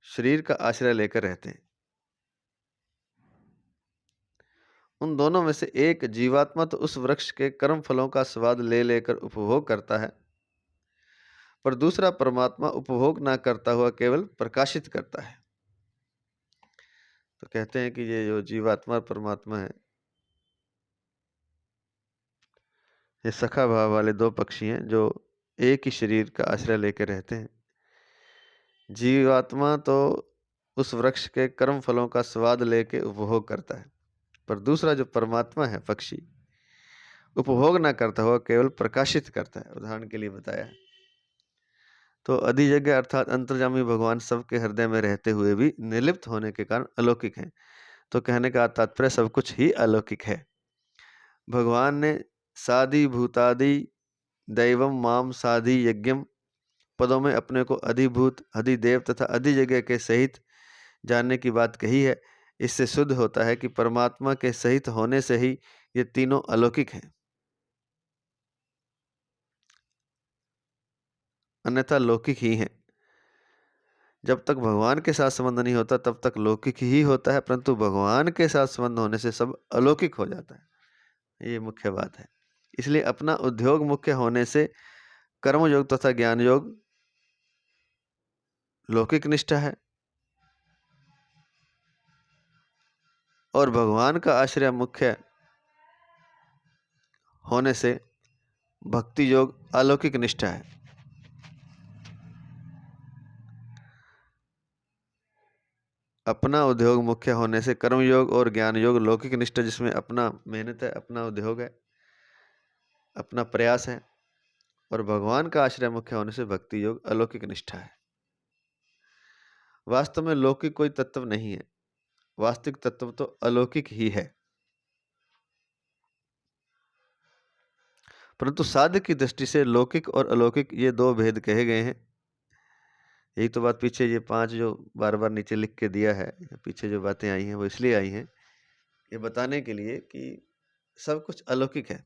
शरीर का आश्रय लेकर रहते हैं। उन दोनों में से एक जीवात्मा तो उस वृक्ष के कर्म फलों का स्वाद ले लेकर उपभोग करता है, पर दूसरा परमात्मा उपभोग ना करता हुआ केवल प्रकाशित करता है। तो कहते हैं कि ये जो जीवात्मा और परमात्मा है, ये सखा भाव वाले दो पक्षी हैं जो एक ही शरीर का आश्रय लेकर रहते हैं। जीवात्मा तो उस वृक्ष के कर्म फलों का स्वाद लेके उपभोग करता है, पर दूसरा जो परमात्मा है पक्षी, उपभोग ना करता हुआ केवल प्रकाशित करता है। उदाहरण के लिए बताया है तो अधियज्ञ अर्थात अंतर्यामी भगवान सबके हृदय में रहते हुए भी निर्लिप्त होने के कारण अलौकिक हैं। तो कहने का तात्पर्य सब कुछ ही अलौकिक है। भगवान ने सादि भूतादि दैवम माम साधि यज्ञम पदों में अपने को अधिभूत, अधिदेव तथा अधियज्ञ के सहित जानने की बात कही है। इससे सिद्ध होता है कि परमात्मा के सहित होने से ही ये तीनों अलौकिक हैं, अन्यथा लौकिक ही हैं। जब तक भगवान के साथ संबंध नहीं होता तब तक लौकिक ही होता है, परंतु भगवान के साथ संबंध होने से सब अलौकिक हो जाता है। ये मुख्य बात है। इसलिए अपना उद्योग मुख्य होने से कर्म योग तथा ज्ञान योग लौकिक निष्ठा है, और भगवान का आश्रय मुख्य होने से भक्ति योग अलौकिक निष्ठा है। अपना उद्योग मुख्य होने से कर्म योग और ज्ञान योग लौकिक निष्ठा, जिसमें अपना मेहनत है, अपना उद्योग है, अपना प्रयास है, और भगवान का आश्रय मुख्य होने से भक्ति योग अलौकिक निष्ठा है। वास्तव में लौकिक कोई तत्व नहीं है, वास्तविक तत्व तो अलौकिक ही है। परंतु साध्य की दृष्टि से लौकिक और अलौकिक ये दो भेद कहे गए हैं। यही तो बात पीछे ये 5 जो बार बार नीचे लिख के दिया है, पीछे जो बातें आई हैं वो इसलिए आई हैं, ये बताने के लिए कि सब कुछ अलौकिक है।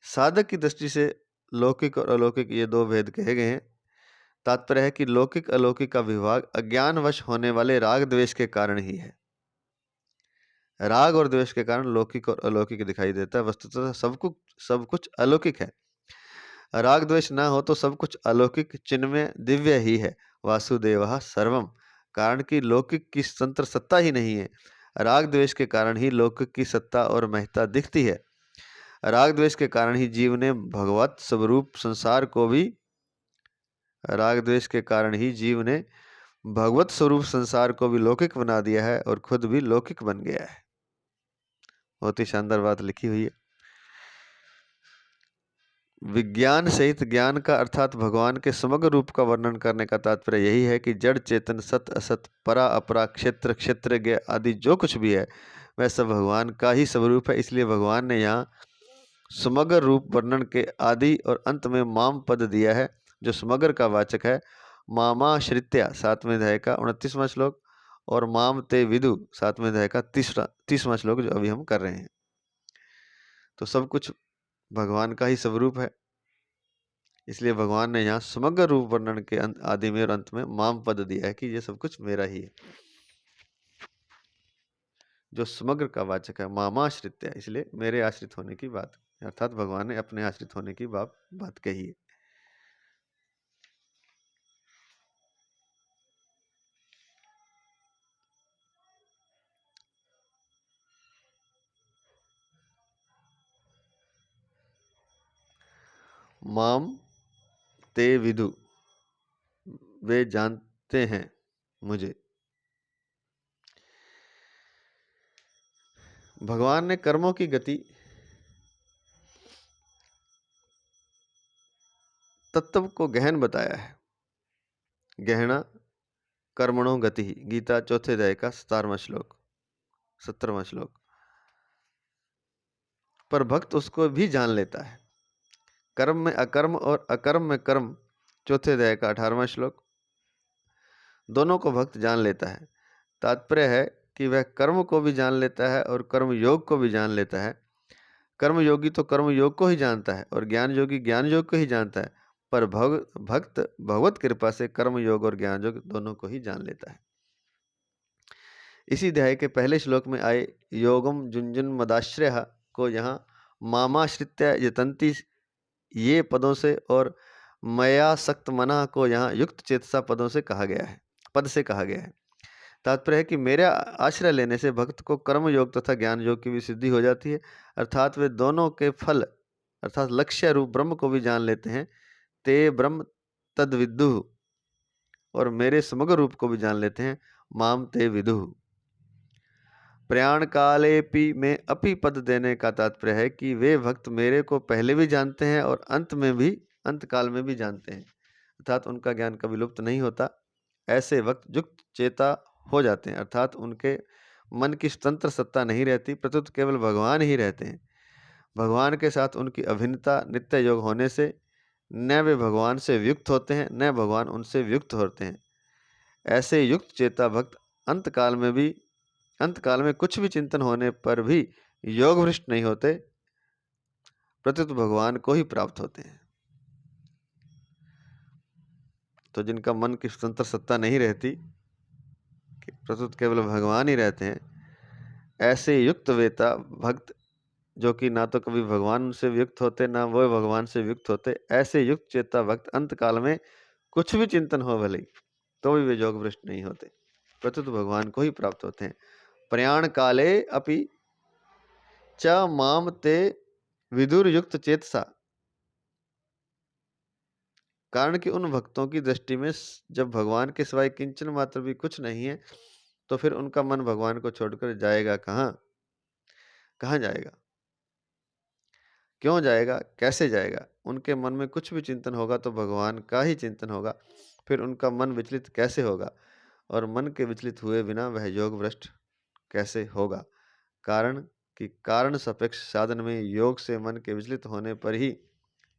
साधक की दृष्टि से लौकिक और अलौकिक ये दो भेद कहे गए हैं। तात्पर्य है कि लौकिक अलौकिक का विभाग अज्ञानवश होने वाले राग द्वेष के कारण ही है। राग और द्वेष के कारण लौकिक और अलौकिक दिखाई देता है। वस्तुतः सब कुछ अलौकिक है। राग द्वेष ना हो तो सब कुछ अलौकिक चिन्मय दिव्य ही है। वासुदेवः सर्वम, कारण कि लौकिक की स्वतंत्र सत्ता ही नहीं है। राग द्वेष के कारण ही लौकिक की सत्ता और महत्ता दिखती है। राग द्वेष के कारण ही जीव ने भगवत स्वरूप संसार को भी राग द्वेष के कारण ही जीव ने भगवत स्वरूप संसार को भी लौकिक बना दिया है और खुद भी लौकिक बन गया है। बहुत ही शानदार बात लिखी हुई है। विज्ञान सहित ज्ञान का अर्थात भगवान के समग्र रूप का वर्णन करने का तात्पर्य यही है कि जड़ चेतन सत असत परा अपरा क्षेत्र क्षेत्रज्ञ आदि जो कुछ भी है वह सब भगवान का ही स्वरूप है। इसलिए भगवान ने यहाँ समग्र रूप वर्णन के आदि और अंत में माम पद दिया है, जो समग्र का वाचक है। मामाश्रित्या 7वें अध्याय का 29वां श्लोक और माम ते विदु 7वें अध्याय का 30वां श्लोक जो अभी हम कर रहे हैं। तो सब कुछ भगवान का ही स्वरूप है, इसलिए भगवान ने यहाँ समग्र रूप वर्णन के आदि में और अंत में माम पद दिया है कि ये सब कुछ मेरा ही है, जो समग्र का वाचक है। मामाश्रित है, इसलिए मेरे आश्रित होने की बात, अर्थात भगवान ने अपने आश्रित होने की बात कही है। माम ते विदु, वे जानते हैं मुझे। भगवान ने कर्मों की गति तत्व को गहन बताया है। गहना कर्मणों गति, गीता 4थे अध्याय का 17वां श्लोक 17वां श्लोक। पर भक्त उसको भी जान लेता है। कर्म में अकर्म और अकर्म में कर्म 4थे अध्याय का 18वां श्लोक। दोनों को भक्त जान लेता है। तात्पर्य है कि वह कर्म को भी जान लेता है और कर्म योग को भी जान लेता है। कर्म योगी तो कर्म योग को ही जानता है और ज्ञान योगी ज्ञान योग को ही जानता है, पर भक्त भगवत कृपा से कर्म योग और ज्ञान योग दोनों को ही जान लेता है। इसी अध्याय के पहले श्लोक में आए योगम जुंजुन मदाश्रय को यहाँ मामाश्रित्य यतंती ये पदों से और मया सक्त मना को यहाँ युक्त चेतसा पदों से कहा गया है, पद से कहा गया है। तात्पर्य है कि मेरा आश्रय लेने से भक्त को कर्म योग तथा ज्ञान योग की भी सिद्धि हो जाती है, अर्थात वे दोनों के फल अर्थात लक्ष्य रूप ब्रह्म को भी जान लेते हैं। ते ब्रह्म तद विदुः, और मेरे समग्र रूप को भी जान लेते हैं। माम ते विदुः। प्रयाण कालेपि में अपि पद देने का तात्पर्य है कि वे भक्त मेरे को पहले भी जानते हैं और अंत काल में भी जानते हैं, अर्थात उनका ज्ञान कभी लुप्त नहीं होता। ऐसे वक्त युक्त चेता हो जाते हैं, अर्थात उनके मन की स्वतंत्र सत्ता नहीं रहती, प्रत्युत केवल भगवान ही रहते हैं। भगवान के साथ उनकी अभिन्नता नित्य योग होने से न वे भगवान से वियुक्त होते हैं न भगवान उनसे वियुक्त होते हैं। ऐसे युक्त चेता भक्त अंत काल में कुछ भी चिंतन होने पर भी योग भ्रष्ट नहीं होते, प्रत्युत भगवान को ही प्राप्त होते हैं। तो जिनका मन की स्वतंत्र सत्ता नहीं रहती, प्रत्युत केवल भगवान ही रहते हैं, ऐसे युक्त वेता भक्त जो कि ना तो कभी भगवान से वियुक्त होते ना वो भगवान से वियुक्त होते, ऐसे युक्त चेता भक्त अंत काल में कुछ भी चिंतन हो भले तो भी वे योग भ्रष्ट नहीं होते, प्रत्युत भगवान को ही प्राप्त होते हैं। प्रयाण काले अपि च माम ते विदुर युक्त चेतसा, कारण कि उन भक्तों की दृष्टि में जब भगवान के सिवाय किंचन मात्र भी कुछ नहीं है तो फिर उनका मन भगवान को छोड़कर जाएगा कहाँ जाएगा, क्यों जाएगा, कैसे जाएगा? उनके मन में कुछ भी चिंतन होगा तो भगवान का ही चिंतन होगा, फिर उनका मन विचलित कैसे होगा? और मन के विचलित हुए बिना वह योग भ्रष्ट कैसे होगा? कारण कि कारण सापेक्ष साधन में योग से मन के विचलित होने पर ही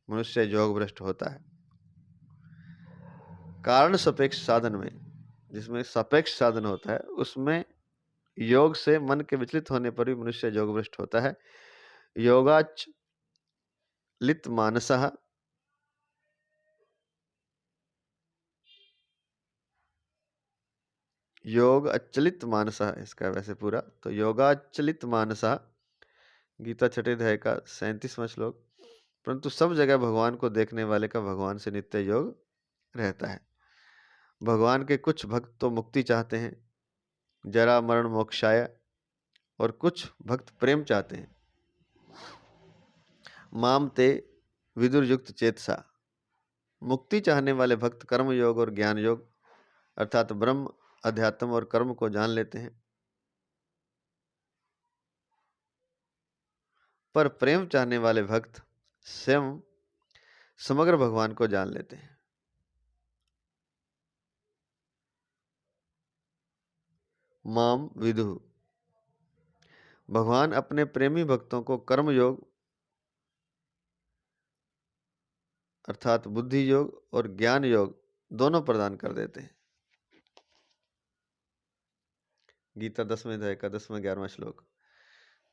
मनुष्य योग भ्रष्ट होता है। कारण सापेक्ष साधन में, जिसमें सापेक्ष साधन होता है, उसमें योग से मन के विचलित होने पर भी मनुष्य योग भ्रष्ट होता है। योगाचलित मानसः, योग अचलित मानसः इसका वैसे पूरा तो योगाचलित मानसः, गीता छठे अध्याय का 37वां श्लोक। परंतु सब जगह भगवान को देखने वाले का भगवान से नित्य योग रहता है। भगवान के कुछ भक्त तो मुक्ति चाहते हैं, जरा मरण मोक्षाय, और कुछ भक्त प्रेम चाहते हैं। माम ते विदुर युक्त चेतसा, मुक्ति चाहने वाले भक्त कर्म योग और ज्ञान योग अर्थात ब्रह्म, अध्यात्म और कर्म को जान लेते हैं, पर प्रेम चाहने वाले भक्त स्वयं समग्र भगवान को जान लेते हैं। माम विदुः, भगवान अपने प्रेमी भक्तों को कर्म योग अर्थात बुद्धि योग और ज्ञान योग दोनों प्रदान कर देते हैं। गीता 10वें अध्याय का 10वां 11वां श्लोक।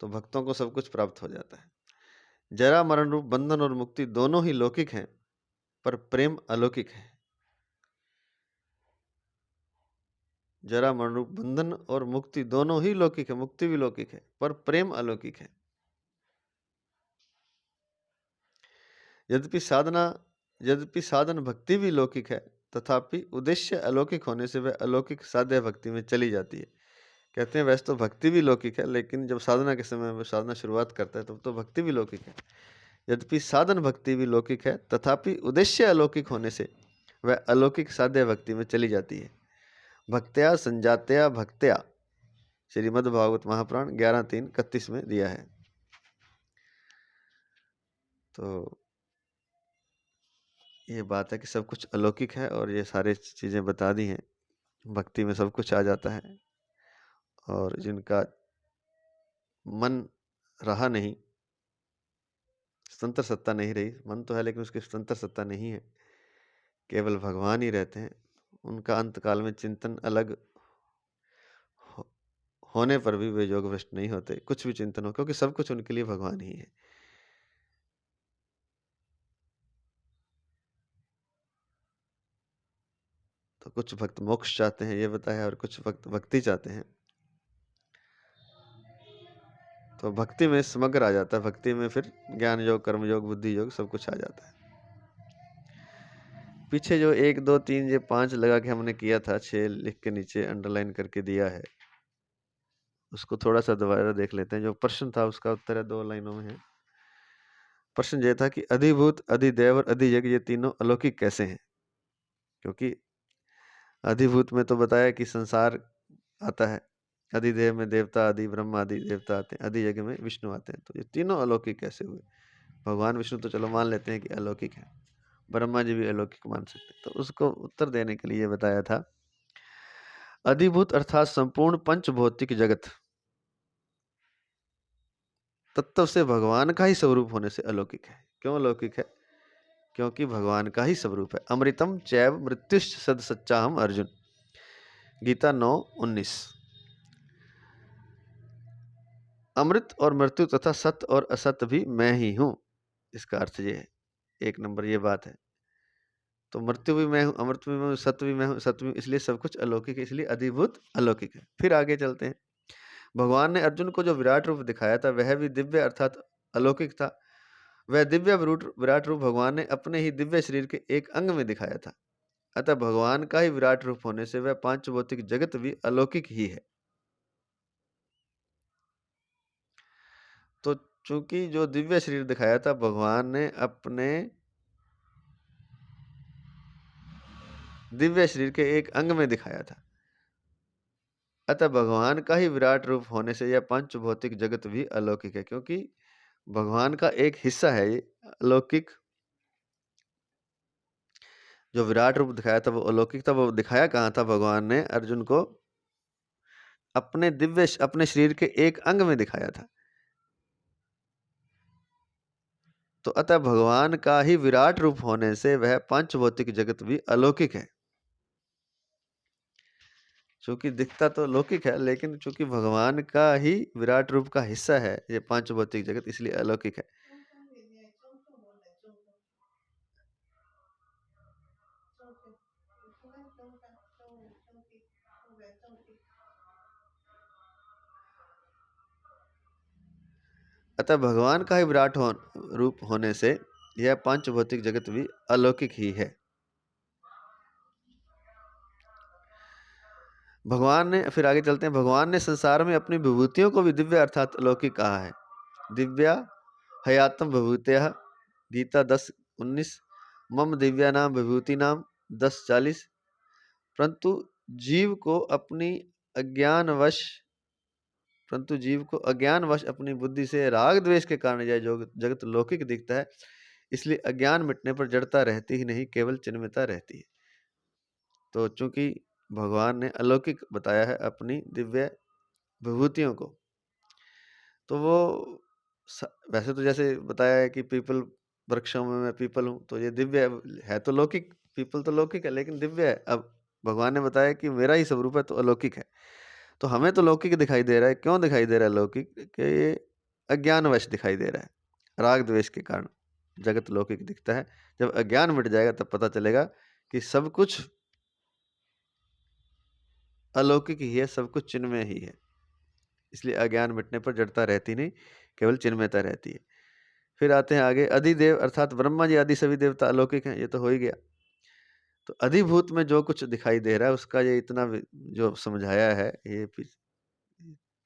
तो भक्तों को सब कुछ प्राप्त हो जाता है। जरा मरण रूप बंधन और मुक्ति दोनों ही लौकिक हैं, पर प्रेम अलौकिक है। जरा मरण रूप बंधन और मुक्ति दोनों ही लौकिक है, मुक्ति भी लौकिक है, पर प्रेम अलौकिक है। यद्यपि साधन भक्ति भी लौकिक है, तथापि उद्देश्य अलौकिक होने से वह अलौकिक साध्य भक्ति में चली जाती है। कहते हैं वैसे तो भक्ति भी लौकिक है, लेकिन जब साधना के समय में साधना शुरुआत करता है तब तो भक्ति भी लौकिक है। यद्यपि साधन भक्ति भी लौकिक है, तथापि उद्देश्य अलौकिक होने से वह अलौकिक साध्य भक्ति में चली जाती है। भक्त्या संजात्या भक्त्या, श्रीमद् भागवत महापुराण 11:3-31 में दिया है। तो ये बात है कि सब कुछ अलौकिक है और ये सारे चीज़ें बता दी हैं। भक्ति में सब कुछ आ जाता है, और जिनका मन रहा नहीं, स्वतंत्र सत्ता नहीं रही, मन तो है लेकिन उसकी स्वतंत्र सत्ता नहीं है, केवल भगवान ही रहते हैं, उनका अंत काल में चिंतन अलग होने पर भी वे योग भ्रष्ट नहीं होते, कुछ भी चिंतन हो, क्योंकि सब कुछ उनके लिए भगवान ही है। तो कुछ भक्त मोक्ष चाहते हैं ये बताया, और कुछ भक्त भक्ति चाहते हैं। तो भक्ति में समग्र आ जाता है, भक्ति में फिर ज्ञान योग, कर्म योग, बुद्धि योग सब कुछ आ जाता है। पीछे जो 1 2 3 ये 5 लगा के हमने किया था, 6 लिख के नीचे अंडरलाइन करके दिया है, उसको थोड़ा सा दोबारा देख लेते हैं। जो प्रश्न था उसका उत्तर है 2 लाइनों में है। प्रश्न ये था कि अधिभूत, अधिदेव और अधियज्ञ ये तीनों अलौकिक कैसे हैं? क्योंकि अधिभूत में तो बताया कि संसार आता है, अधिदेव में देवता, आदि ब्रह्मा आदि देवता आते हैं, अधि यज्ञ में विष्णु आते हैं। तो ये तीनों अलौकिक कैसे हुए? भगवान विष्णु तो चलो मान लेते हैं कि अलौकिक है, ब्रह्मा जी भी अलौकिक मान सकते हैं। तो उसको उत्तर देने के लिए बताया था, अधिभूत अर्थात संपूर्ण पंचभौतिक जगत तत्व से भगवान का ही स्वरूप होने से अलौकिक है। क्यों अलौकिक है? क्योंकि भगवान का ही स्वरूप है। अमृतम चैव मृत्युश्च सद सच्चाहम अर्जुन, गीता 9:19। अमृत और मृत्यु तथा सत्य और असत्य भी मैं ही हूं। इसका अर्थ ये है, एक नंबर ये बात है। तो मृत्यु भी मैं हूँ, अमृत भी मैं हूँ, सत्य भी मैं हूँ, सत्य भी, इसलिए सब कुछ अलौकिक है, इसलिए अधिभूत अलौकिक है। फिर आगे चलते हैं। भगवान ने अर्जुन को जो विराट रूप दिखाया था वह भी दिव्य अर्थात अलौकिक था। वह दिव्य विराट रूप भगवान ने अपने ही दिव्य शरीर के एक अंग में दिखाया था। अतः भगवान का ही विराट रूप होने से वह पांच भौतिक जगत भी अलौकिक ही है। तो चूंकि जो दिव्य शरीर दिखाया था भगवान ने अपने दिव्य शरीर के एक अंग में दिखाया था, अतः भगवान का ही विराट रूप होने से यह पंच भौतिक जगत भी अलौकिक है। क्योंकि भगवान का एक हिस्सा है ये अलौकिक। जो विराट रूप दिखाया था वो अलौकिक था। वो दिखाया कहाँ था? भगवान ने अर्जुन को अपने शरीर के एक अंग में दिखाया था। तो अतः भगवान का ही विराट रूप होने से वह पंच भौतिक जगत भी अलौकिक है। चूंकि दिखता तो लौकिक है, लेकिन चूंकि भगवान का ही विराट रूप का हिस्सा है ये पांच भौतिक जगत, इसलिए अलौकिक है। अतः भगवान का ही रूप होने से यह पांच भौतिक जगत भी अलौकिक ही है। भगवान ने, फिर आगे चलते हैं, भगवान ने संसार में अपनी विभूतियों को भी दिव्य अर्थात अलौकिक कहा है। दिव्या हयातम विभूतियः, गीता 10:19। मम दिव्या नाम विभूति नाम 10:40। परंतु जीव को अज्ञानवश अपनी बुद्धि से राग द्वेष के कारण यह जगत लौकिक दिखता है। इसलिए अज्ञान मिटने पर जड़ता रहती ही नहीं, केवल चिन्मयता रहती है। तो चूंकि भगवान ने अलौकिक बताया है अपनी दिव्य विभूतियों को, तो वो वैसे तो जैसे बताया है कि पीपल, वृक्षों में मैं पीपल हूँ, तो ये दिव्य है तो लौकिक, पीपल तो लौकिक है लेकिन दिव्य है। अब भगवान ने बताया कि मेरा ही स्वरूप है तो अलौकिक है। तो हमें तो लौकिक दिखाई दे रहा है। क्यों दिखाई दे रहा है लौकिक? कि ये अज्ञानवश दिखाई दे रहा है, राग द्वेष के कारण जगत लौकिक दिखता है। जब अज्ञान मिट जाएगा तब पता चलेगा कि सब कुछ अलौकिक ही है, सब कुछ चिन्मय ही है। इसलिए अज्ञान मिटने पर जड़ता रहती नहीं, केवल चिन्मयता रहती है। फिर आते हैं आगे, अधिदेव अर्थात ब्रह्मा जी आदि सभी देवता अलौकिक हैं, ये तो हो ही गया। तो अधिभूत में जो कुछ दिखाई दे रहा है उसका ये इतना जो समझाया है, ये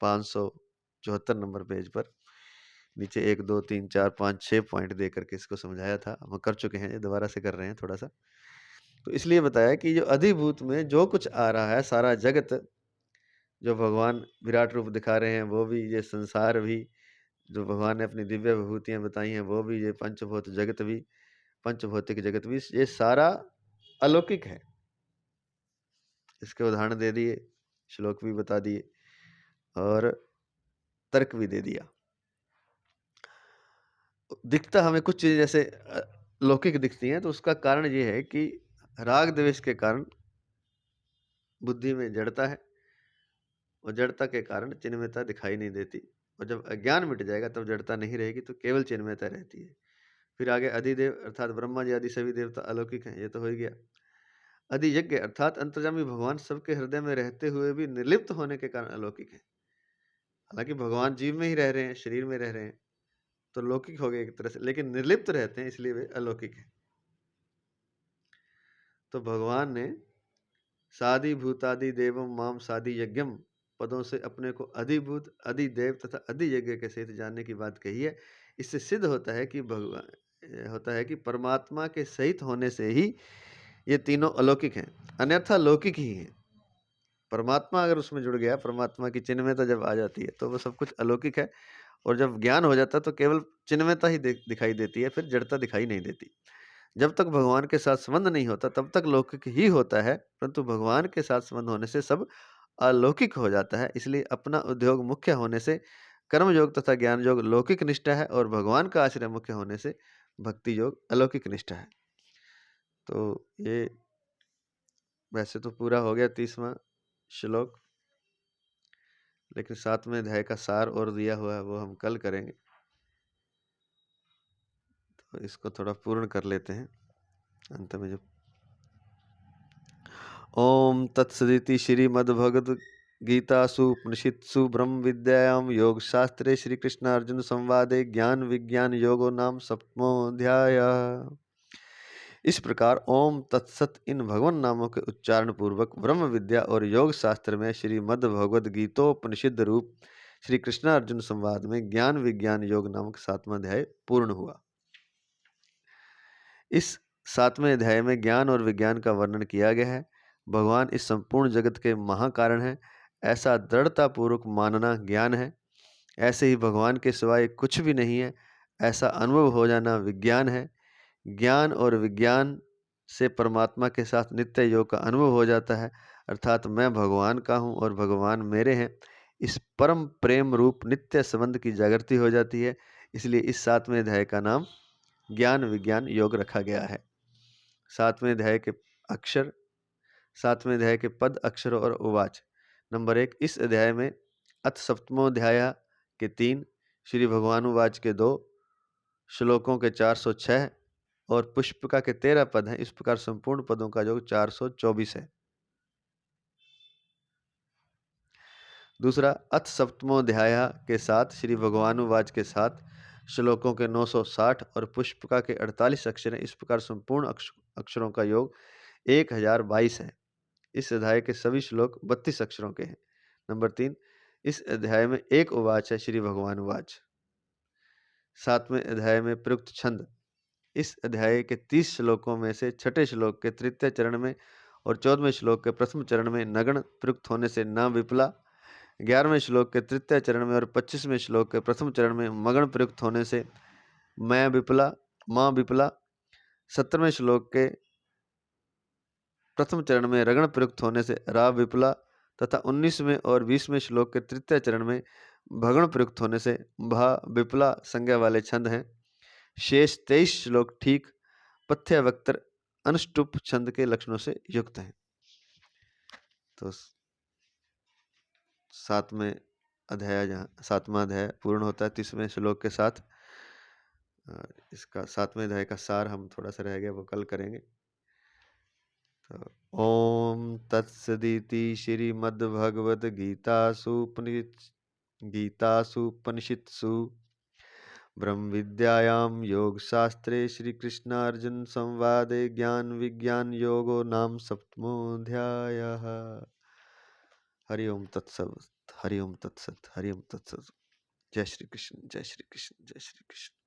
574 नंबर पेज पर नीचे 1 2 3 4 5 6 पॉइंट दे करके इसको समझाया था। हम कर चुके हैं, ये दोबारा से कर रहे हैं थोड़ा सा। तो इसलिए बताया कि जो अधिभूत में जो कुछ आ रहा है सारा जगत, जो भगवान विराट रूप दिखा रहे हैं वो भी, ये संसार भी, जो भगवान ने अपनी दिव्य विभूतियां बताई हैं वो भी, ये पंचभौत जगत भी, पंचभौतिक जगत भी, ये सारा अलौकिक है। इसके उदाहरण दे दिए, श्लोक भी बता दिए और तर्क भी दे दिया। दिखता हमें कुछ चीजें जैसे लौकिक दिखती हैं, तो उसका कारण ये है कि राग द्वेष के कारण बुद्धि में जड़ता है और जड़ता के कारण चिन्मयता दिखाई नहीं देती। और जब अज्ञान मिट जाएगा तब जड़ता नहीं रहेगी, तो केवल चिन्मयता रहती है। फिर आगे अधिदेव अर्थात ब्रह्मा जी आदि सभी देवता अलौकिक हैं, ये तो हो ही गया। अधियज्ञ अर्थात अंतर्यामी भगवान सबके हृदय में रहते हुए भी निर्लिप्त होने के कारण अलौकिक है। हालांकि भगवान जीव में ही रह रहे हैं, शरीर में रह रहे हैं, तो लौकिक हो गए एक तरह से, लेकिन निर्लिप्त रहते हैं इसलिए वे अलौकिक है। तो भगवान ने सादि भूतादि देवम माम सादि यज्ञम पदों से अपने को अधिभूत, अधिदेव तथा अधियज्ञ के सहित जानने की बात कही है। इससे सिद्ध होता है कि परमात्मा के सहित होने से ही ये तीनों अलौकिक हैं, अन्यथा लौकिक ही हैं। परमात्मा अगर उसमें जुड़ गया, परमात्मा की चिन्मयता जब आ जाती है, तो वो सब कुछ अलौकिक है। और जब ज्ञान हो जाता है, तो केवल चिन्मयता ही दिखाई देती है, फिर जड़ता दिखाई नहीं देती। जब तक भगवान के साथ संबंध नहीं होता, तब तक लौकिक ही होता है, परंतु भगवान के साथ संबंध होने से सब अलौकिक हो जाता है। इसलिए अपना उद्योग मुख्य होने से कर्म योग तथा ज्ञान योग लौकिक निष्ठा है, और भगवान का आश्रय मुख्य होने से भक्ति योग अलौकिक निष्ठा है। तो ये वैसे तो पूरा हो गया 30वां श्लोक, लेकिन 7वें अध्याय का सार और दिया हुआ है, वो हम कल करेंगे। तो इसको थोड़ा पूर्ण कर लेते हैं अंत में। जो ओम तत्सदिति श्रीमद्भगवद गीतासु उपनिषत्सु ब्रह्म विद्यायां योग शास्त्रे श्री कृष्ण अर्जुन संवादे ज्ञान विज्ञान योगो नाम 7वां अध्याय। इस प्रकार ओम तत्सत इन भगवान नामों के उच्चारण पूर्वक ब्रह्म विद्या और योग शास्त्र में श्रीमद् भगवद गीतोपनिषद रूप श्री कृष्ण अर्जुन संवाद में ज्ञान विज्ञान योग नामक 7वां अध्याय पूर्ण हुआ। इस 7वें अध्याय में ज्ञान और विज्ञान का वर्णन किया गया है। भगवान इस संपूर्ण जगत के महाकारण है, ऐसा दृढ़ता पूर्वक मानना ज्ञान है। ऐसे ही भगवान के सिवाय कुछ भी नहीं है, ऐसा अनुभव हो जाना विज्ञान है। ज्ञान और विज्ञान से परमात्मा के साथ नित्य योग का अनुभव हो जाता है, अर्थात मैं भगवान का हूँ और भगवान मेरे हैं। इस परम प्रेम रूप नित्य संबंध की जागृति हो जाती है। इसलिए इस 7वें अध्याय का नाम ज्ञान विज्ञान योग रखा गया है। 7वें अध्याय के अक्षर, 7वें अध्याय के पद, अक्षर और उवाच। नंबर 1, इस अध्याय में अथ सप्तमोध्याय के 3, श्री भगवानुवाच के 2, श्लोकों के 406 और पुष्पिका के 13 पद हैं। इस प्रकार संपूर्ण पदों का योग 424 है। दूसरा, अथ सप्तमोध्याय के साथ श्री भगवानुवाच के साथ श्लोकों के 960 और पुष्पिका के 48 अक्षर हैं। इस प्रकार संपूर्ण अक्षरों का योग 1022 है। इस अध्याय के सभी श्लोक 32 अक्षरों के हैं। नंबर 3, इस अध्याय में एक उवाच है, श्री भगवानुवाच। 7वें अध्याय में प्रयुक्त छंद। इस अध्याय के 30 श्लोकों में से छठे श्लोक के तृतीय चरण में और 14वें श्लोक के प्रथम चरण में नगण प्रयुक्त होने से न विपला, 11वें श्लोक के तृतीय चरण में और 25वें श्लोक के प्रथम चरण में मगण प्रयुक्त होने से मैं विपला, माँ विपला, 17वें श्लोक के प्रथम चरण में रगण प्रयुक्त होने से रा विपला तथा 19वें और 20वें श्लोक के तृतीय चरण में भगण प्रयुक्त होने से भा विपला संज्ञा वाले छंद हैं। शेष 23 श्लोक ठीक पथ्य वक्तर अनुष्टुप छंद के लक्षणों से युक्त हैं। तो 7वां अध्याय पूर्ण होता है 30वें श्लोक के साथ। इसका 7वें अध्याय का सार हम थोड़ा सा रह गया, वो कल करेंगे। तो ओम तत्सदिति श्रीमद्भगवद गीतासूपनिषत्सु ब्रह्म विद्यायां योग शास्त्रे श्री कृष्णार्जुन संवादे ज्ञान विज्ञान योगो नाम 7वां अध्याय। हरि ओम तत्सत, हरि ओम तत्सत, हरि ओम तत्सत। जय श्री कृष्ण, जय श्री कृष्ण, जय श्री कृष्ण।